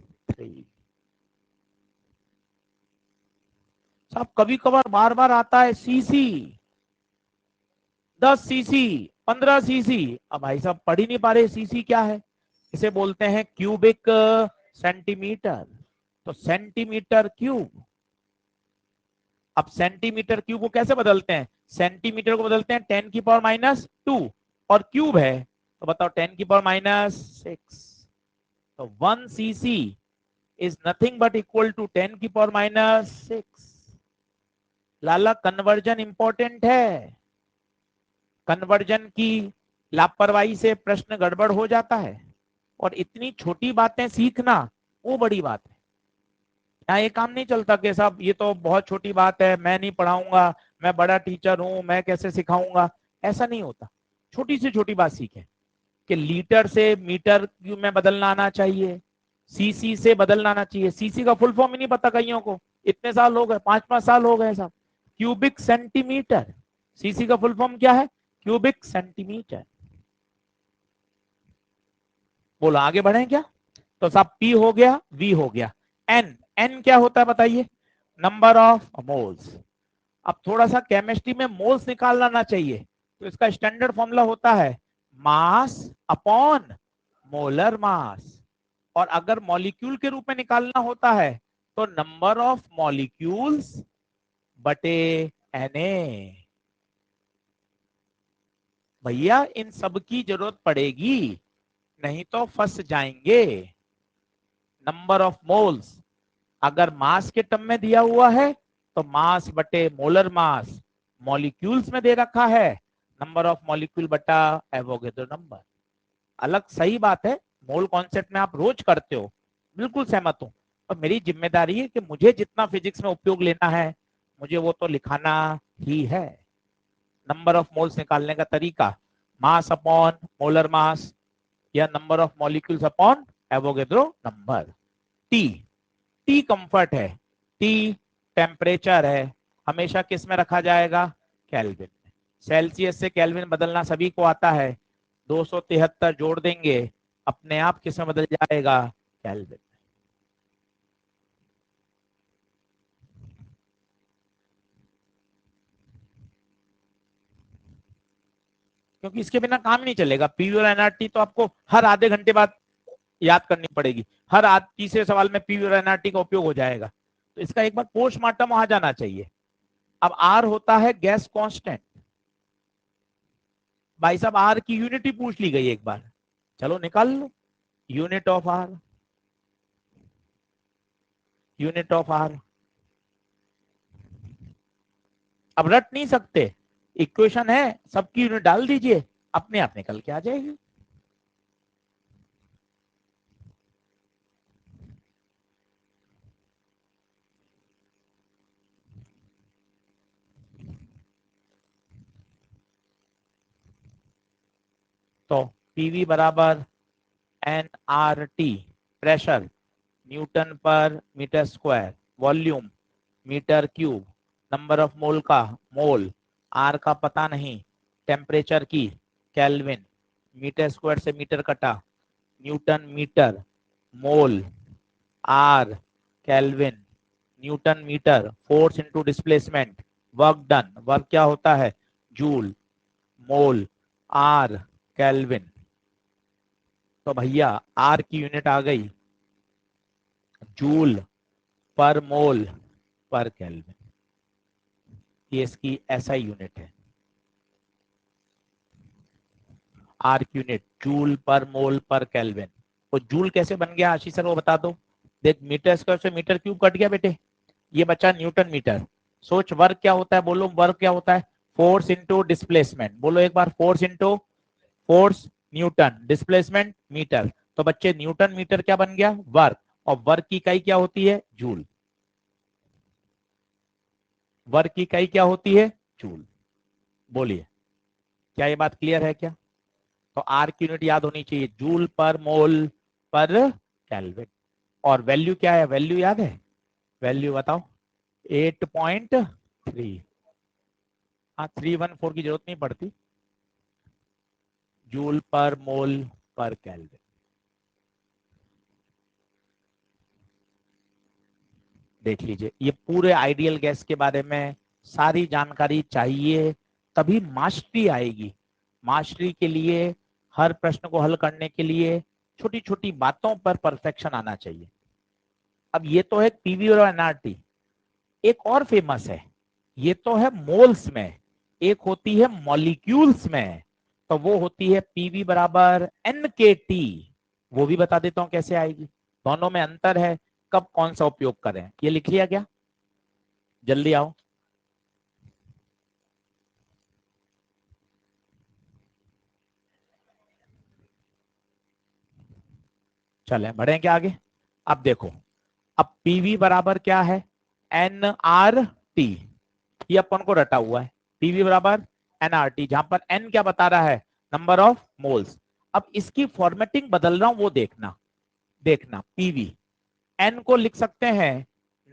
सब। कभी कभार बार बार आता है सीसी, 10 सीसी, 15 सीसी। अब भाई साहब पढ़ ही नहीं पा रहे सीसी क्या है, इसे बोलते हैं क्यूबिक सेंटीमीटर। तो सेंटीमीटर क्यूब, अब सेंटीमीटर क्यूब को कैसे बदलते हैं, सेंटीमीटर को बदलते हैं 10⁻², और क्यूब है तो बताओ 10⁻⁶। तो 1 cc is nothing but equal to 10⁻⁶। लाला कन्वर्जन इंपॉर्टेंट है, कन्वर्जन की लापरवाही से प्रश्न गड़बड़ हो जाता है, और इतनी छोटी बातें सीखना वो बड़ी बात है। यहाँ ये काम नहीं चलता कि साहब ये तो बहुत छोटी बात है, मैं नहीं पढ़ाऊंगा, मैं बड़ा टीचर हूं, मैं कैसे सिखाऊंगा, ऐसा नहीं होता। छोटी से छोटी बात सीखें कि लीटर से मीटर क्यूब में बदलना आना चाहिए, सीसी से बदलना आना चाहिए। सीसी का फुल फॉर्म ही नहीं पता कईयों को, इतने साल हो गए, 5-5 साल हो गए साहब। क्यूबिक सेंटीमीटर, सीसी का फुल फॉर्म क्या है, क्यूबिक सेंटीमीटर। बोलो आगे बढ़े क्या, तो साहब पी हो गया, वी हो गया, एन, एन क्या होता है बताइए, नंबर ऑफ मोल्स। अब थोड़ा सा केमिस्ट्री में मोल्स निकालना ना चाहिए, तो इसका स्टैंडर्ड फॉर्मूला होता है मास अपॉन मोलर मास, और अगर मॉलिक्यूल के रूप में निकालना होता है तो नंबर ऑफ मॉलिक्यूल्स बटे Na। भैया इन सब की जरूरत पड़ेगी, नहीं तो फंस जाएंगे। नंबर ऑफ मोल्स अगर मास के टर्म में दिया हुआ है तो मास बटे मोलर मास, मॉलिक्यूल्स में दे रखा है नंबर ऑफ मॉलिक्यूल बटा एवोगेड्रो नंबर। अलग सही बात है, मोल कॉन्सेप्ट में आप रोज करते हो, बिल्कुल सहमत हूं, और मेरी जिम्मेदारी है कि मुझे जितना फिजिक्स में उपयोग लेना है मुझे वो तो लिखाना ही है। नंबर ऑफ मोल्स निकालने का तरीका, मास अपॉन मोलर मास या number of molecules upon Avogadro number. T, T comfort है, टी टेम्परेचर है, हमेशा किस में रखा जाएगा, केल्विन में। सेल्सियस से केल्विन बदलना सभी को आता है, 273 जोड़ देंगे अपने आप किस में बदल जाएगा, केल्विन। क्योंकि इसके बिना काम नहीं चलेगा। पीवी और एनआरटी तो आपको हर आधे घंटे बाद याद करनी पड़ेगी, हर तीसरे सवाल में पीवी और एनआरटी का उपयोग हो जाएगा, तो इसका एक बार पोस्टमार्टम वहां जाना चाहिए। अब आर होता है गैस कांस्टेंट। भाई साहब आर की यूनिट ही पूछ ली गई एक बार, चलो निकाल लो, unit of R, unit of R. अब रट नहीं सकते, इक्वेशन है, सबकी यूनिट डाल दीजिए, अपने आप निकल के आ जाएगी। तो पीवी बराबर N are T, pressure newton पर metre square, volume metre cube, number of mole का मोल, आर का पता नहीं, टेम्परेचर की केल्विन, मीटर स्क्वायर से मीटर कटा, newton metre, mole, R, kelvin, newton metre, force into displacement, work done, work क्या होता है, जूल, मोल, आर, केल्विन। तो भैया आर की यूनिट आ गई जूल पर मोल पर केल्विन, ये इसकी एसआई यूनिट है। आर की यूनिट जूल पर मोल पर केल्विन। वो जूल कैसे बन गया आशीष सर वो बता दो। देख मीटर स्क्वायर से मीटर क्यूब कट गया बेटे, ये बचा न्यूटन मीटर। सोच वर्क क्या होता है, बोलो वर्क क्या होता है, फोर्स इनटू डिस्प्लेसमेंट। बोलो एक बार, force into force newton, displacement metre. तो बच्चे न्यूटन मीटर क्या बन गया, वर्क, और वर्क की इकाई क्या होती है, जूल। वर्क की इकाई क्या होती है, जूल। बोलिए क्या ये बात क्लियर है क्या। तो आर की यूनिट याद होनी चाहिए, जूल पर मोल पर केल्विन। और वैल्यू क्या है, वैल्यू याद है, वैल्यू बताओ, 8.3। हाँ 314 की जरूरत नहीं पड़ती, जूल पर मोल पर केल्विन। देख लीजिए, ये पूरे आइडियल गैस के बारे में सारी जानकारी चाहिए, तभी मास्टरी आएगी। मास्टरी के लिए, हर प्रश्न को हल करने के लिए छोटी छोटी बातों पर परफेक्शन आना चाहिए। अब ये तो है पीवी और एनआरटी, एक और फेमस है, ये तो है मोल्स में, एक होती है मॉलिक्यूल्स में। तो वो होती है पीवी बराबर एन के टी, वो भी बता देता हूं कैसे आएगी। दोनों में अंतर है, कब कौन सा उपयोग करें, ये लिख लिया क्या, जल्दी आओ। चले बढ़े क्या आगे। अब देखो, अब पीवी बराबर क्या है, एन आर टी, ये अपन को रटा हुआ है, पीवी बराबर एन आर टी, जहां पर एन क्या बता रहा है, नंबर ऑफ मोल्स। अब इसकी फॉर्मेटिंग बदल रहा हूं, वो देखना, देखना पीवी एन को लिख सकते हैं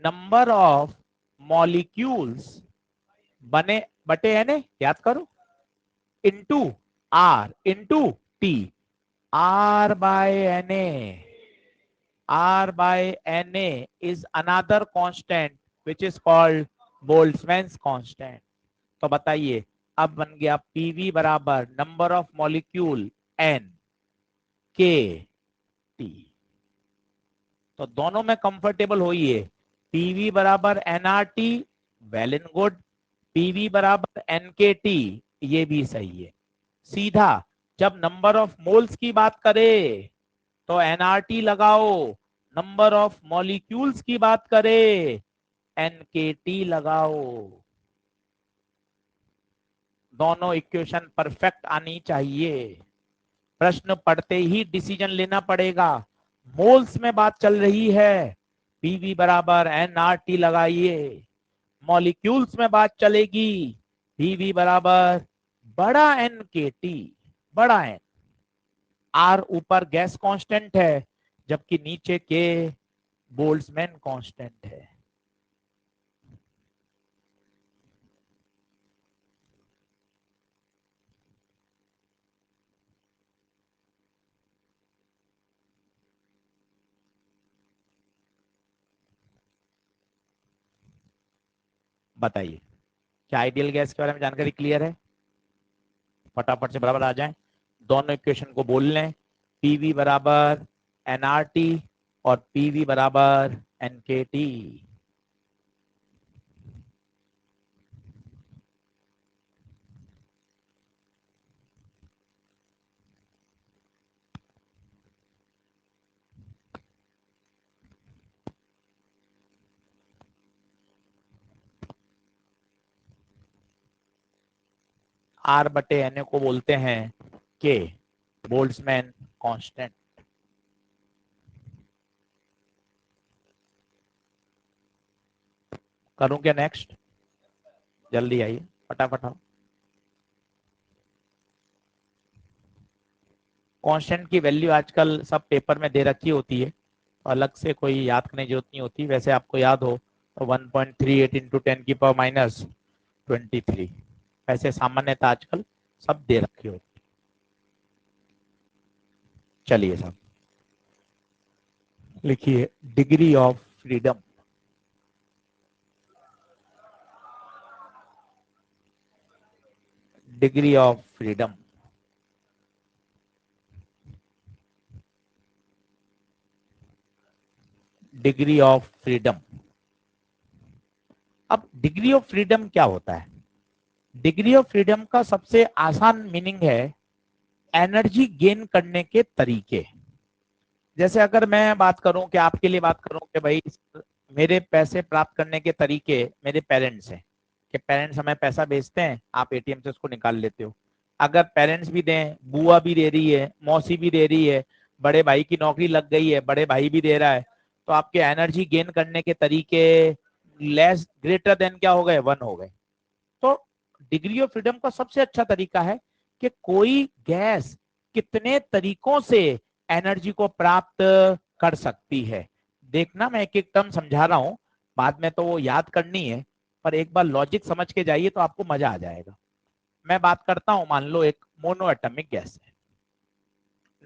नंबर ऑफ मॉलिक्यूल्स बने बटे एन, याद करो, into r into t, r by n a, R by Na is another constant which is called Boltzmann's constant। तो बताइए, अब बन गया PV बराबर number of molecule N K T। तो दोनों में कंफर्टेबल होइए, PV बराबर NRT, well and good, PV बराबर NKT, ये भी सही है। सीधा जब नंबर ऑफ मोल्स की बात करें तो एनआरटी लगाओ, नंबर ऑफ मॉलिक्यूल्स की बात करें एनकेटी लगाओ। दोनों इक्वेशन परफेक्ट आनी चाहिए, प्रश्न पढ़ते ही डिसीजन लेना पड़ेगा। मोल्स में बात चल रही है, पीवी बराबर एनआरटी लगाइए। मॉलिक्यूल्स में बात चलेगी, पीवी बराबर बड़ा एन के टी, बड़ा एन। आर ऊपर गैस कांस्टेंट है, जबकि नीचे के बोल्ट्जमैन कांस्टेंट है। बताइए क्या आइडियल गैस के बारे में जानकारी क्लियर है, फटाफट से बराबर आ जाए। दोनों इक्वेशन को बोल लें, पीवी बराबर एनआरटी और पीवी बराबर एनकेटी। आर बटे एन को बोलते हैं के, बोल्ट्जमैन कांस्टेंट। करूं क्या नेक्स्ट, जल्दी आइए फटाफट। कांस्टेंट की वैल्यू आजकल सब पेपर में दे रखी होती है, तो अलग से कोई याद करने की जरूरत नहीं होती। वैसे आपको याद हो तो 1.38 इंटू 10⁻⁻23, वैसे सामान्यतः आजकल सब दे रखी होती है। चलिए साहब लिखिए degree of freedom. Degree of freedom, degree of freedom. अब डिग्री ऑफ फ्रीडम क्या होता है? डिग्री ऑफ फ्रीडम का सबसे आसान मीनिंग है एनर्जी गेन करने के तरीके। जैसे अगर मैं बात करूं कि आपके लिए बात करूं कि भाई मेरे पैसे प्राप्त करने के तरीके मेरे पेरेंट्स हैं, कि पेरेंट्स हमें पैसा भेजते हैं, आप एटीएम से उसको निकाल लेते हो। अगर पेरेंट्स भी दें, बुआ भी दे रही है, मौसी भी दे रही है, बड़े भाई की नौकरी लग गई है, बड़े भाई भी दे रहा है, तो आपके एनर्जी गेन करने के तरीके लेस ग्रेटर देन क्या हो गए, 1 हो गए। तो डिग्री ऑफ फ्रीडम का सबसे अच्छा तरीका है कि कोई गैस कितने तरीकों से एनर्जी को प्राप्त कर सकती है। देखना मैं एक एक टर्म समझा रहा हूं, बाद में तो वो याद करनी है, पर एक बार लॉजिक समझ के जाइए तो आपको मजा आ जाएगा। मैं बात करता हूं, मान लो एक मोनो एटॉमिक गैस है,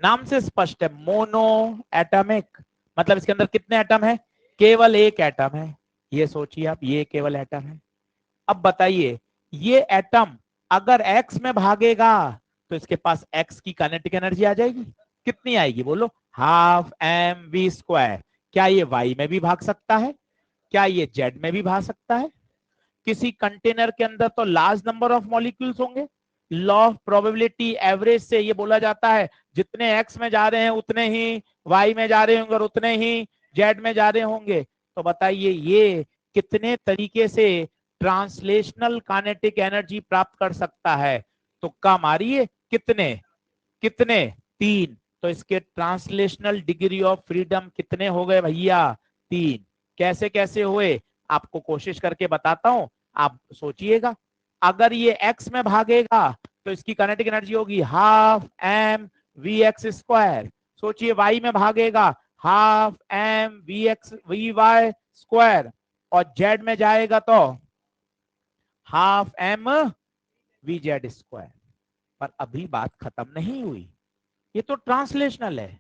नाम से स्पष्ट है मोनो एटॉमिक, मतलब इसके अंदर कितने एटम है, केवल एक एटम है। ये सोचिए आप, ये केवल एटम है। अब बताइए ये एटम अगर एक्स में भागेगा तो इसके पास एक्स की काइनेटिक एनर्जी आ जाएगी। कितनी आएगी बोलो, हाफ एम वी स्क्वायर। क्या ये वाई में भी भाग सकता है? क्या ये जेड में भी भाग सकता है? किसी कंटेनर के अंदर तो लार्ज नंबर ऑफ मॉलिक्यूल्स होंगे। लॉ ऑफ प्रोबेबिलिटी एवरेज से ये बोला जाता है जितने एक्स में जा रहे हैं उतने ही वाई में जा रहे होंगे और उतने ही जेड में जा रहे होंगे। तो बताइए ये कितने तरीके से ट्रांसलेशनल काइनेटिक एनर्जी प्राप्त कर सकता है? तुक्का मारिए, कितने कितने, 3। तो इसके ट्रांसलेशनल डिग्री ऑफ फ्रीडम कितने हो गए भैया, 3। कैसे कैसे हुए आपको कोशिश करके बताता हूं, आप सोचिएगा। अगर ये x में भागेगा तो इसकी काइनेटिक एनर्जी होगी half m v x square. सोचिए y में भागेगा half m v y square, और z में जाएगा तो half m v z square. पर अभी बात खत्म नहीं हुई, ये तो ट्रांसलेशनल है।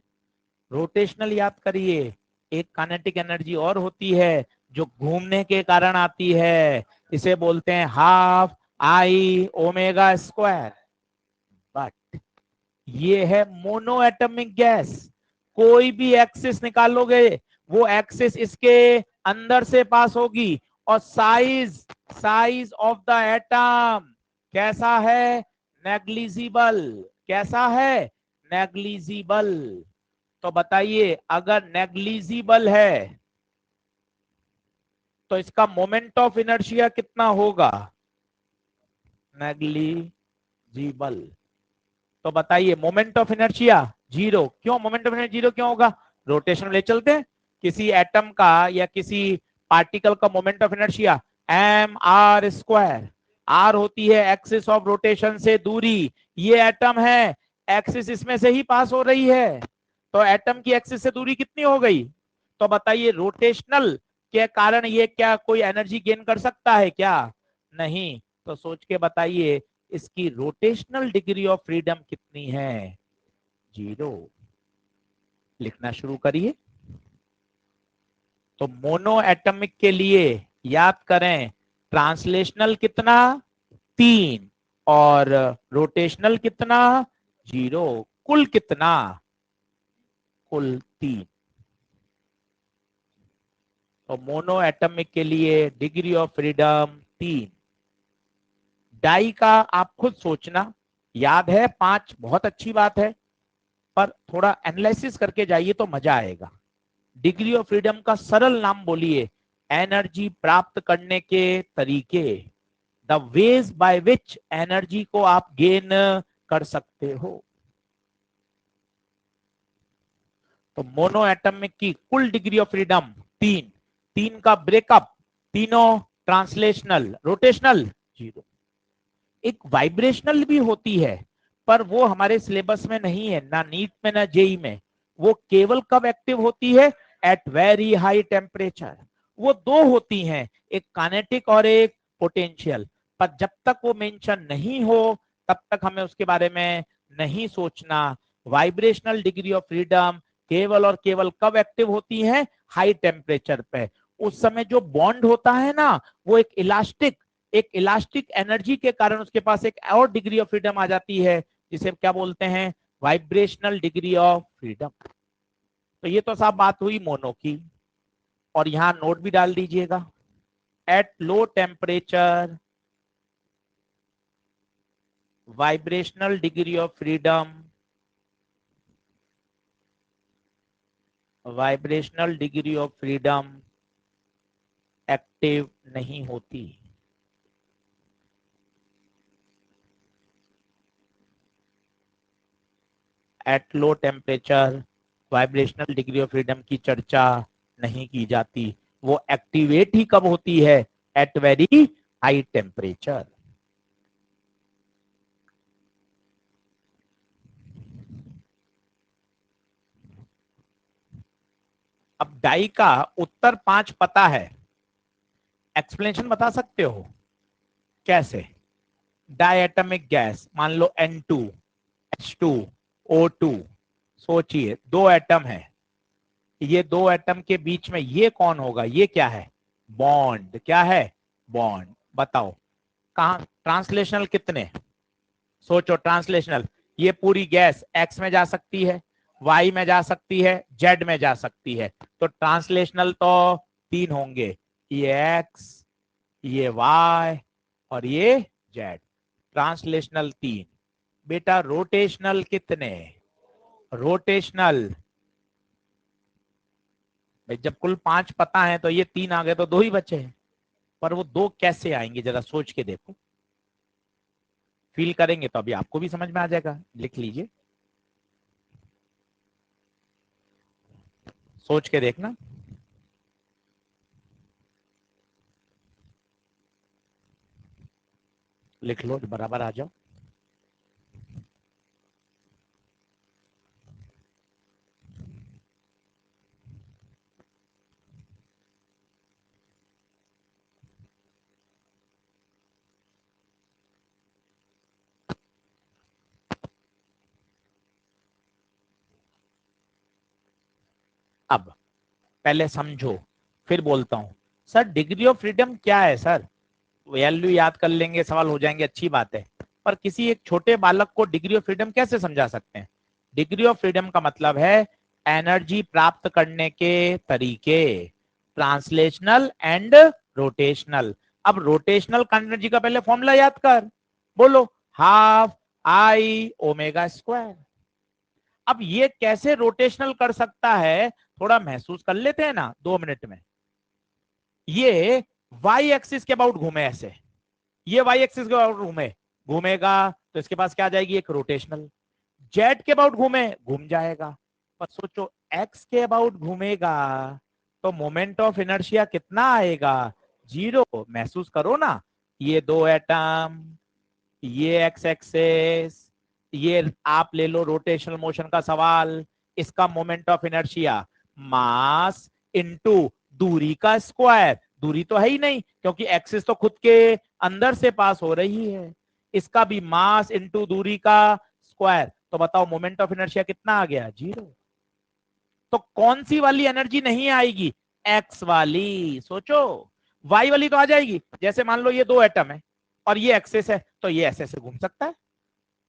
रोटेशनल याद करिए, एक काइनेटिक एनर्जी और होती है जो घूमने के कारण आती है, इसे बोलते हैं half I omega square. But ये है मोनो एटॉमिक गैस, कोई भी एक्सिस निकालोगे वो एक्सिस इसके अंदर से पास होगी, और size size of the atom कैसा है, नेग्लिजिबल। कैसा है, नेग्लिजिबल। तो बताइए अगर नेग्लिजिबल है तो इसका मोमेंट ऑफ इनर्शिया कितना होगा, नेग्लिजिबल। तो बताइए मोमेंट ऑफ इनर्शिया 0। क्यों मोमेंट ऑफ इनर्शिया 0 क्यों होगा, रोटेशन ले चलते हैं। किसी एटम का या किसी पार्टिकल का moment of inertia m r square. R होती है एक्सिस ऑफ रोटेशन से दूरी, ये एटम है एक्सिस इसमें से ही पास हो रही है, तो एटम की एक्सिस से दूरी कितनी हो गई। तो बताइए रोटेशनल के कारण ये क्या कोई एनर्जी गेन कर सकता है क्या, नहीं। तो सोच के बताइए इसकी रोटेशनल डिग्री ऑफ फ्रीडम कितनी है, 0। लिखना शुरू करिए। तो मोनो एटॉमिक के लिए याद करें ट्रांसलेशनल कितना, 3, और रोटेशनल कितना, 0। कुल कितना, कुल 3। तो मोनो एटॉमिक के लिए डिग्री ऑफ फ्रीडम 3। डाई का आप खुद सोचना, याद है 5, बहुत अच्छी बात है, पर थोड़ा एनालिसिस करके जाइए तो मजा आएगा। डिग्री ऑफ फ्रीडम का सरल नाम बोलिए, एनर्जी प्राप्त करने के तरीके, the ways by which energy को आप गेन कर सकते हो। तो मोनो एटॉमिक की कुल डिग्री ऑफ फ्रीडम 3। 3 का ब्रेकअप, तीनों ट्रांसलेशनल, रोटेशनल 0। एक वाइब्रेशनल भी होती है, पर वो हमारे सिलेबस में नहीं है, ना नीट में ना जेई में। वो केवल कब एक्टिव होती है, एट वेरी हाई टेम्परेचर। वो 2 होती हैं, एक काइनेटिक और एक पोटेंशियल। पर जब तक वो मेंशन नहीं हो तब तक हमें उसके बारे में नहीं सोचना। वाइब्रेशनल डिग्री ऑफ फ्रीडम केवल और केवल कब एक्टिव होती है? हाई टेम्परेचर पे। उस समय जो बॉन्ड होता है ना, वो एक इलास्टिक एनर्जी के कारण उसके पास एक और डिग्री ऑफ फ्रीडम आ जाती है, जिसे क्या बोलते हैं? Vibrational degree of freedom. तो ये तो साफ बात हुई मोनो की, और यहां नोट भी डाल दीजिएगा। At low temperature vibrational degree of freedom, vibrational degree of freedom active नहीं होती। At low temperature vibrational degree of freedom की चर्चा नहीं की जाती। वो एक्टिवेट ही कब होती है? At very high temperature. अब डाई का उत्तर 5 पता है, एक्सप्लेनेशन बता सकते हो कैसे? डाई एटमिक गैस, मान लो N2 H2 O2, सोचिए दो एटम है, ये दो एटम के बीच में ये कौन होगा? ये क्या है? बॉन्ड। क्या है? बॉन्ड। बताओ कहां ट्रांसलेशनल कितने? सोचो ट्रांसलेशनल। ये पूरी गैस एक्स में जा सकती है, वाई में जा सकती है, जेड में जा सकती है, तो ट्रांसलेशनल तो 3 होंगे, ये एक्स, ये वाई और ये जेड। ट्रांसलेशनल 3। बेटा रोटेशनल कितने? रोटेशनल जब कुल 5 पता है तो ये 3 आ गए तो 2 ही बचे हैं, पर वो 2 कैसे आएंगे जरा सोच के देखो। फील करेंगे तो अभी आपको भी समझ में आ जाएगा, लिख लीजिए, सोच के देखना। लिख लो, बराबर आ जाओ। अब पहले समझो, फिर बोलता हूं। सर डिग्री ऑफ फ्रीडम क्या है सर? वैल्यू याद कर लेंगे, सवाल हो जाएंगे, अच्छी बात है, पर किसी एक छोटे बालक को डिग्री ऑफ फ्रीडम कैसे समझा सकते हैं? डिग्री ऑफ फ्रीडम का मतलब है एनर्जी प्राप्त करने के तरीके, ट्रांसलेशनल एंड रोटेशनल। अब रोटेशनल एनर्जी का पहले फॉर्मूला याद कर, बोलो, हाफ आई ओमेगा स्क्वायर। अब ये कैसे रोटेशनल कर सकता है, थोड़ा महसूस कर लेते हैं ना 2 मिनट में। ये वाई एक्सिस के अबाउट घूमे ऐसे, ये वाई एक्सिस के अबाउट घूमे, घूमेगा तो इसके पास क्या आ जाएगी? एक रोटेशनल। जेड के अबाउट घूमे, घूम जाएगा। पर सोचो एक्स के अबाउट घूमेगा तो मोमेंट ऑफ इनर्शिया कितना आएगा? 0। महसूस करो ना, ये 2 एटम, ये एक्स एक्सेस, ये आप ले लो रोटेशनल मोशन का सवाल, इसका moment of inertia mass into दूरी का स्क्वायर। दूरी तो है ही नहीं क्योंकि एक्सिस तो खुद के अंदर से पास हो रही है, इसका भी मास इनटू दूरी का स्क्वायर। तो बताओ मोमेंट ऑफ इनर्शिया कितना आ गया? 0। तो कौन सी वाली एनर्जी नहीं आएगी? एक्स वाली। सोचो, वाई वाली तो आ जाएगी। जैसे मान लो ये 2 एटम है और ये एक्सेस है, तो ये ऐसे से घूम सकता है,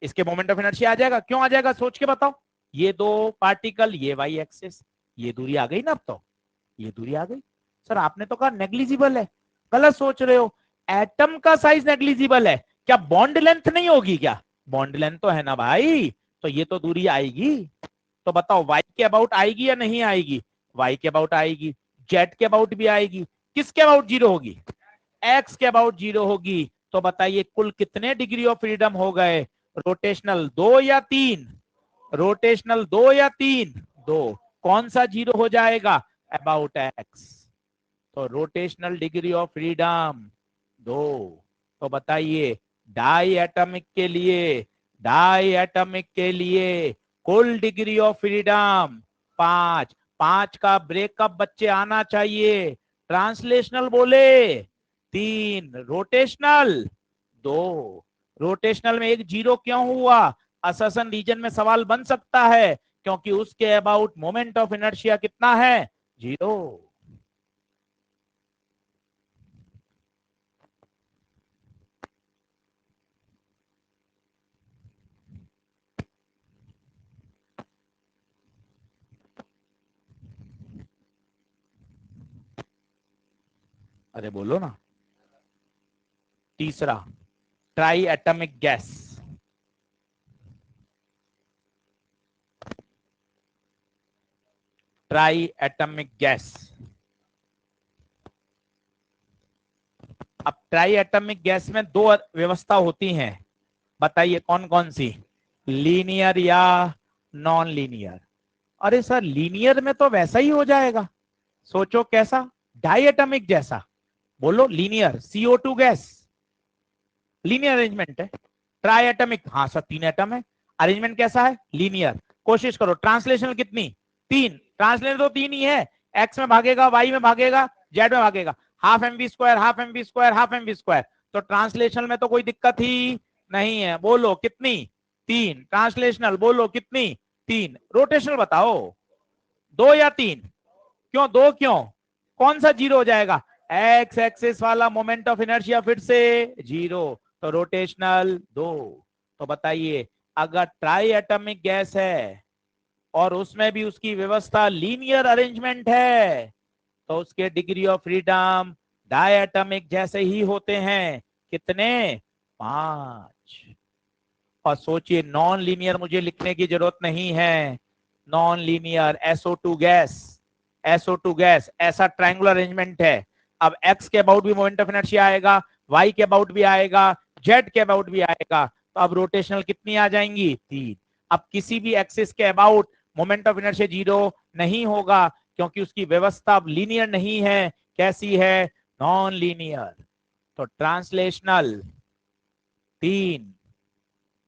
इसके मोमेंट ऑफ इनर्शिया आ जाएगा। क्यों आ जाएगा? सोच के बताओ। ये 2 पार्टिकल, ये वाई एक्सिस, ये दूरी आ गई ना। अब तो ये दूरी आ गई। सर आपने तो कहा नेग्लिजिबल है, गलत सोच रहे हो। एटम का साइज नेग्लिजिबल है, क्या बॉन्ड लेंथ नहीं होगी क्या? बॉन्ड लेंथ तो है ना भाई, तो ये तो दूरी आएगी। तो बताओ वाई के अबाउट आएगी या नहीं आएगी? वाई के अबाउट आएगी, जेड के अबाउट भी आएगी, किसके अबाउट 0 होगी? एक्स के अबाउट 0 होगी। तो बताइए कुल कितने डिग्री ऑफ फ्रीडम हो गए? रोटेशनल 2 या 3? रोटेशनल 2 या 3? 2। कौन सा 0 हो जाएगा? About x. तो रोटेशनल डिग्री ऑफ फ्रीडम 2। तो बताइए डाई एटमिक के लिए, डाई एटमिक के लिए कुल डिग्री ऑफ फ्रीडम 5। 5 का ब्रेकअप बच्चे आना चाहिए। ट्रांसलेशनल बोले 3, रोटेशनल 2। रोटेशनल में एक 0 क्यों हुआ? असर्शन रीजन में सवाल बन सकता है, क्योंकि उसके अबाउट मोमेंट ऑफ इनर्शिया कितना है, 0। अरे बोलो ना। तीसरा, try atomic gas. Try atomic gas. अब ट्राई एटमिक गैस में दो व्यवस्था होती हैं, बताइए कौन कौन सी, लीनियर या नॉन लीनियर। अरे सर लीनियर में तो वैसा ही हो जाएगा, सोचो कैसा, डाई एटमिक जैसा। बोलो linear, CO2 gas, linear arrangement है। ट्राई एटमिक, हाँ सर 3 एटम है, अरेंजमेंट कैसा है, लीनियर। कोशिश करो, ट्रांसलेशन कितनी, 3, ट्रांसलेशन तो 3 ही है, एक्स में भागेगा, वाई में भागेगा, जेड में भागेगा, half m v square, half m v square, half m v square. तो ट्रांसलेशन में तो कोई दिक्कत ही नहीं है। बोलो कितनी, 3। ट्रांसलेशनल बोलो कितनी, 3। रोटेशनल बताओ, 2 या 3, क्यों 2 क्यों, कौन सा 0 हो जाएगा, एक्स एक्सिस वाला मोमेंट ऑफ इनर्शिया फिर से 0, तो रोटेशनल 2। तो बताइए, अगर ट्राई एटमिक गैस है और उसमें भी उसकी व्यवस्था लीनियर अरेंजमेंट है, तो उसके डिग्री ऑफ फ्रीडम डायटमिक जैसे ही होते हैं, कितने, 5। और सोचिए नॉन लीनियर मुझे लिखने की जरूरत नहीं है, non linear SO2 gas, SO2 gas ऐसा ट्रायंगुलर अरेंजमेंट है। अब x के अबाउट भी मोमेंट ऑफ इनर्शिया आएगा, y के अबाउट भी आएगा, z के अबाउट भी आएगा, तो अब रोटेशनल कितनी आ जाएंगी, 3। अब किसी भी एक्सिस के अबाउट मोमेंट ऑफ इनर्शिया 0 नहीं होगा, क्योंकि उसकी व्यवस्था अब लीनियर नहीं है, कैसी है, नॉन लीनियर। तो ट्रांसलेशनल 3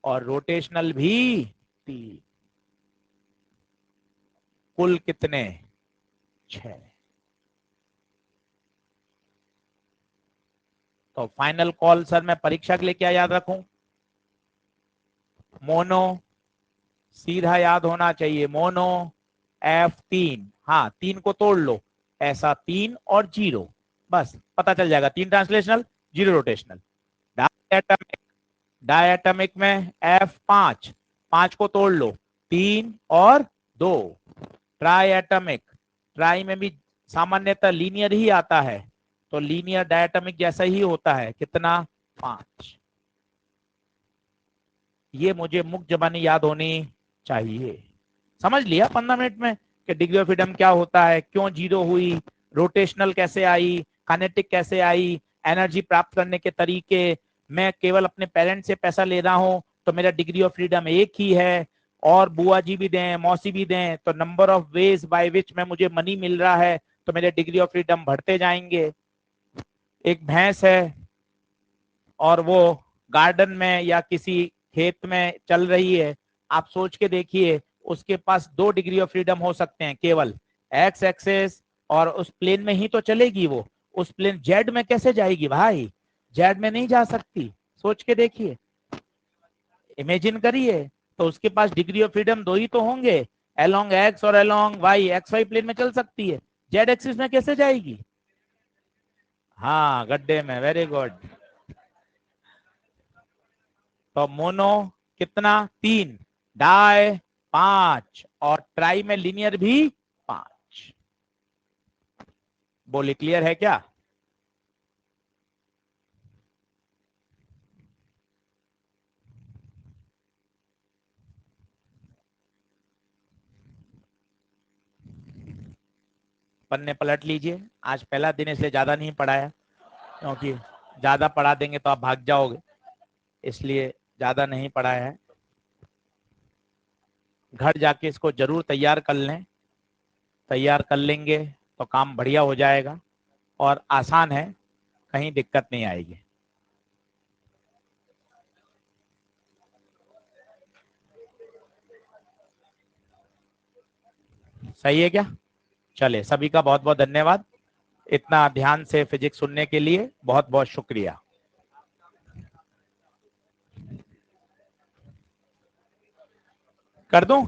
और रोटेशनल भी 3, कुल कितने, 6। तो फाइनल कॉल सर मैं परीक्षा के लिए क्या याद रखूं, मोनो, सीधा याद होना चाहिए, मोनो F3, हाँ 3 को तोड़ लो, ऐसा 3 और 0, बस पता चल जाएगा, 3 ट्रांसलेशनल, 0 रोटेशनल। डायटमिक, डायटमिक में F5, 5 को तोड़ लो, 3 और 2। ट्राई एटमिक, ट्राई में भी सामान्यतः लीनियर ही आता है, तो लीनियर डायटमिक जैसा ही होता है, कितना, 5। ये मुझे मुक्त जबानी याद होनी चाहिए। समझ लिया 15 मिनट में कि डिग्री ऑफ फ्रीडम क्या होता है, क्यों 0 हुई, रोटेशनल कैसे आई, काइनेटिक कैसे आई, एनर्जी प्राप्त करने के तरीके। मैं केवल अपने पेरेंट्स से पैसा ले रहा हूं तो मेरा डिग्री ऑफ फ्रीडम एक ही है, और बुआ जी भी दें, मौसी भी दें, तो number of ways by which में मुझे मनी मिल रहा है, तो मेरे डिग्री ऑफ फ्रीडम बढ़ते जाएंगे। एक भैंस है और वो गार्डन में या किसी खेत में चल रही है, आप सोच के देखिए, उसके पास 2 डिग्री ऑफ फ्रीडम हो सकते हैं केवल, एक्स एक्सेस, और उस प्लेन में ही तो चलेगी वो, उस प्लेन जेड में कैसे जाएगी भाई, जेड में नहीं जा सकती, सोच के देखिए, इमेजिन करिए। तो उसके पास डिग्री ऑफ फ्रीडम 2 ही तो होंगे, अलोंग एक्स और along y, x y plane में चल सकती है, जेड एक्सिस में कैसे जाएगी, हाँ गड्ढे में, वेरी गुड। तो मोनो कितना, 3, डाई 5, और ट्राई में लीनियर भी 5। बोले क्लियर है क्या, पन्ने पलट लीजिए, आज पहला दिन इसलिए ज्यादा नहीं पढ़ाया, क्योंकि ज्यादा पढ़ा देंगे तो आप भाग जाओगे, इसलिए ज्यादा नहीं पढ़ाया है। घर जाके इसको जरूर तैयार कर लें, तैयार कर लेंगे तो काम बढ़िया हो जाएगा, और आसान है, कहीं दिक्कत नहीं आएगी। सही है क्या, चले, सभी का बहुत बहुत धन्यवाद, इतना ध्यान से फिजिक्स सुनने के लिए बहुत बहुत शुक्रिया। कर दूं?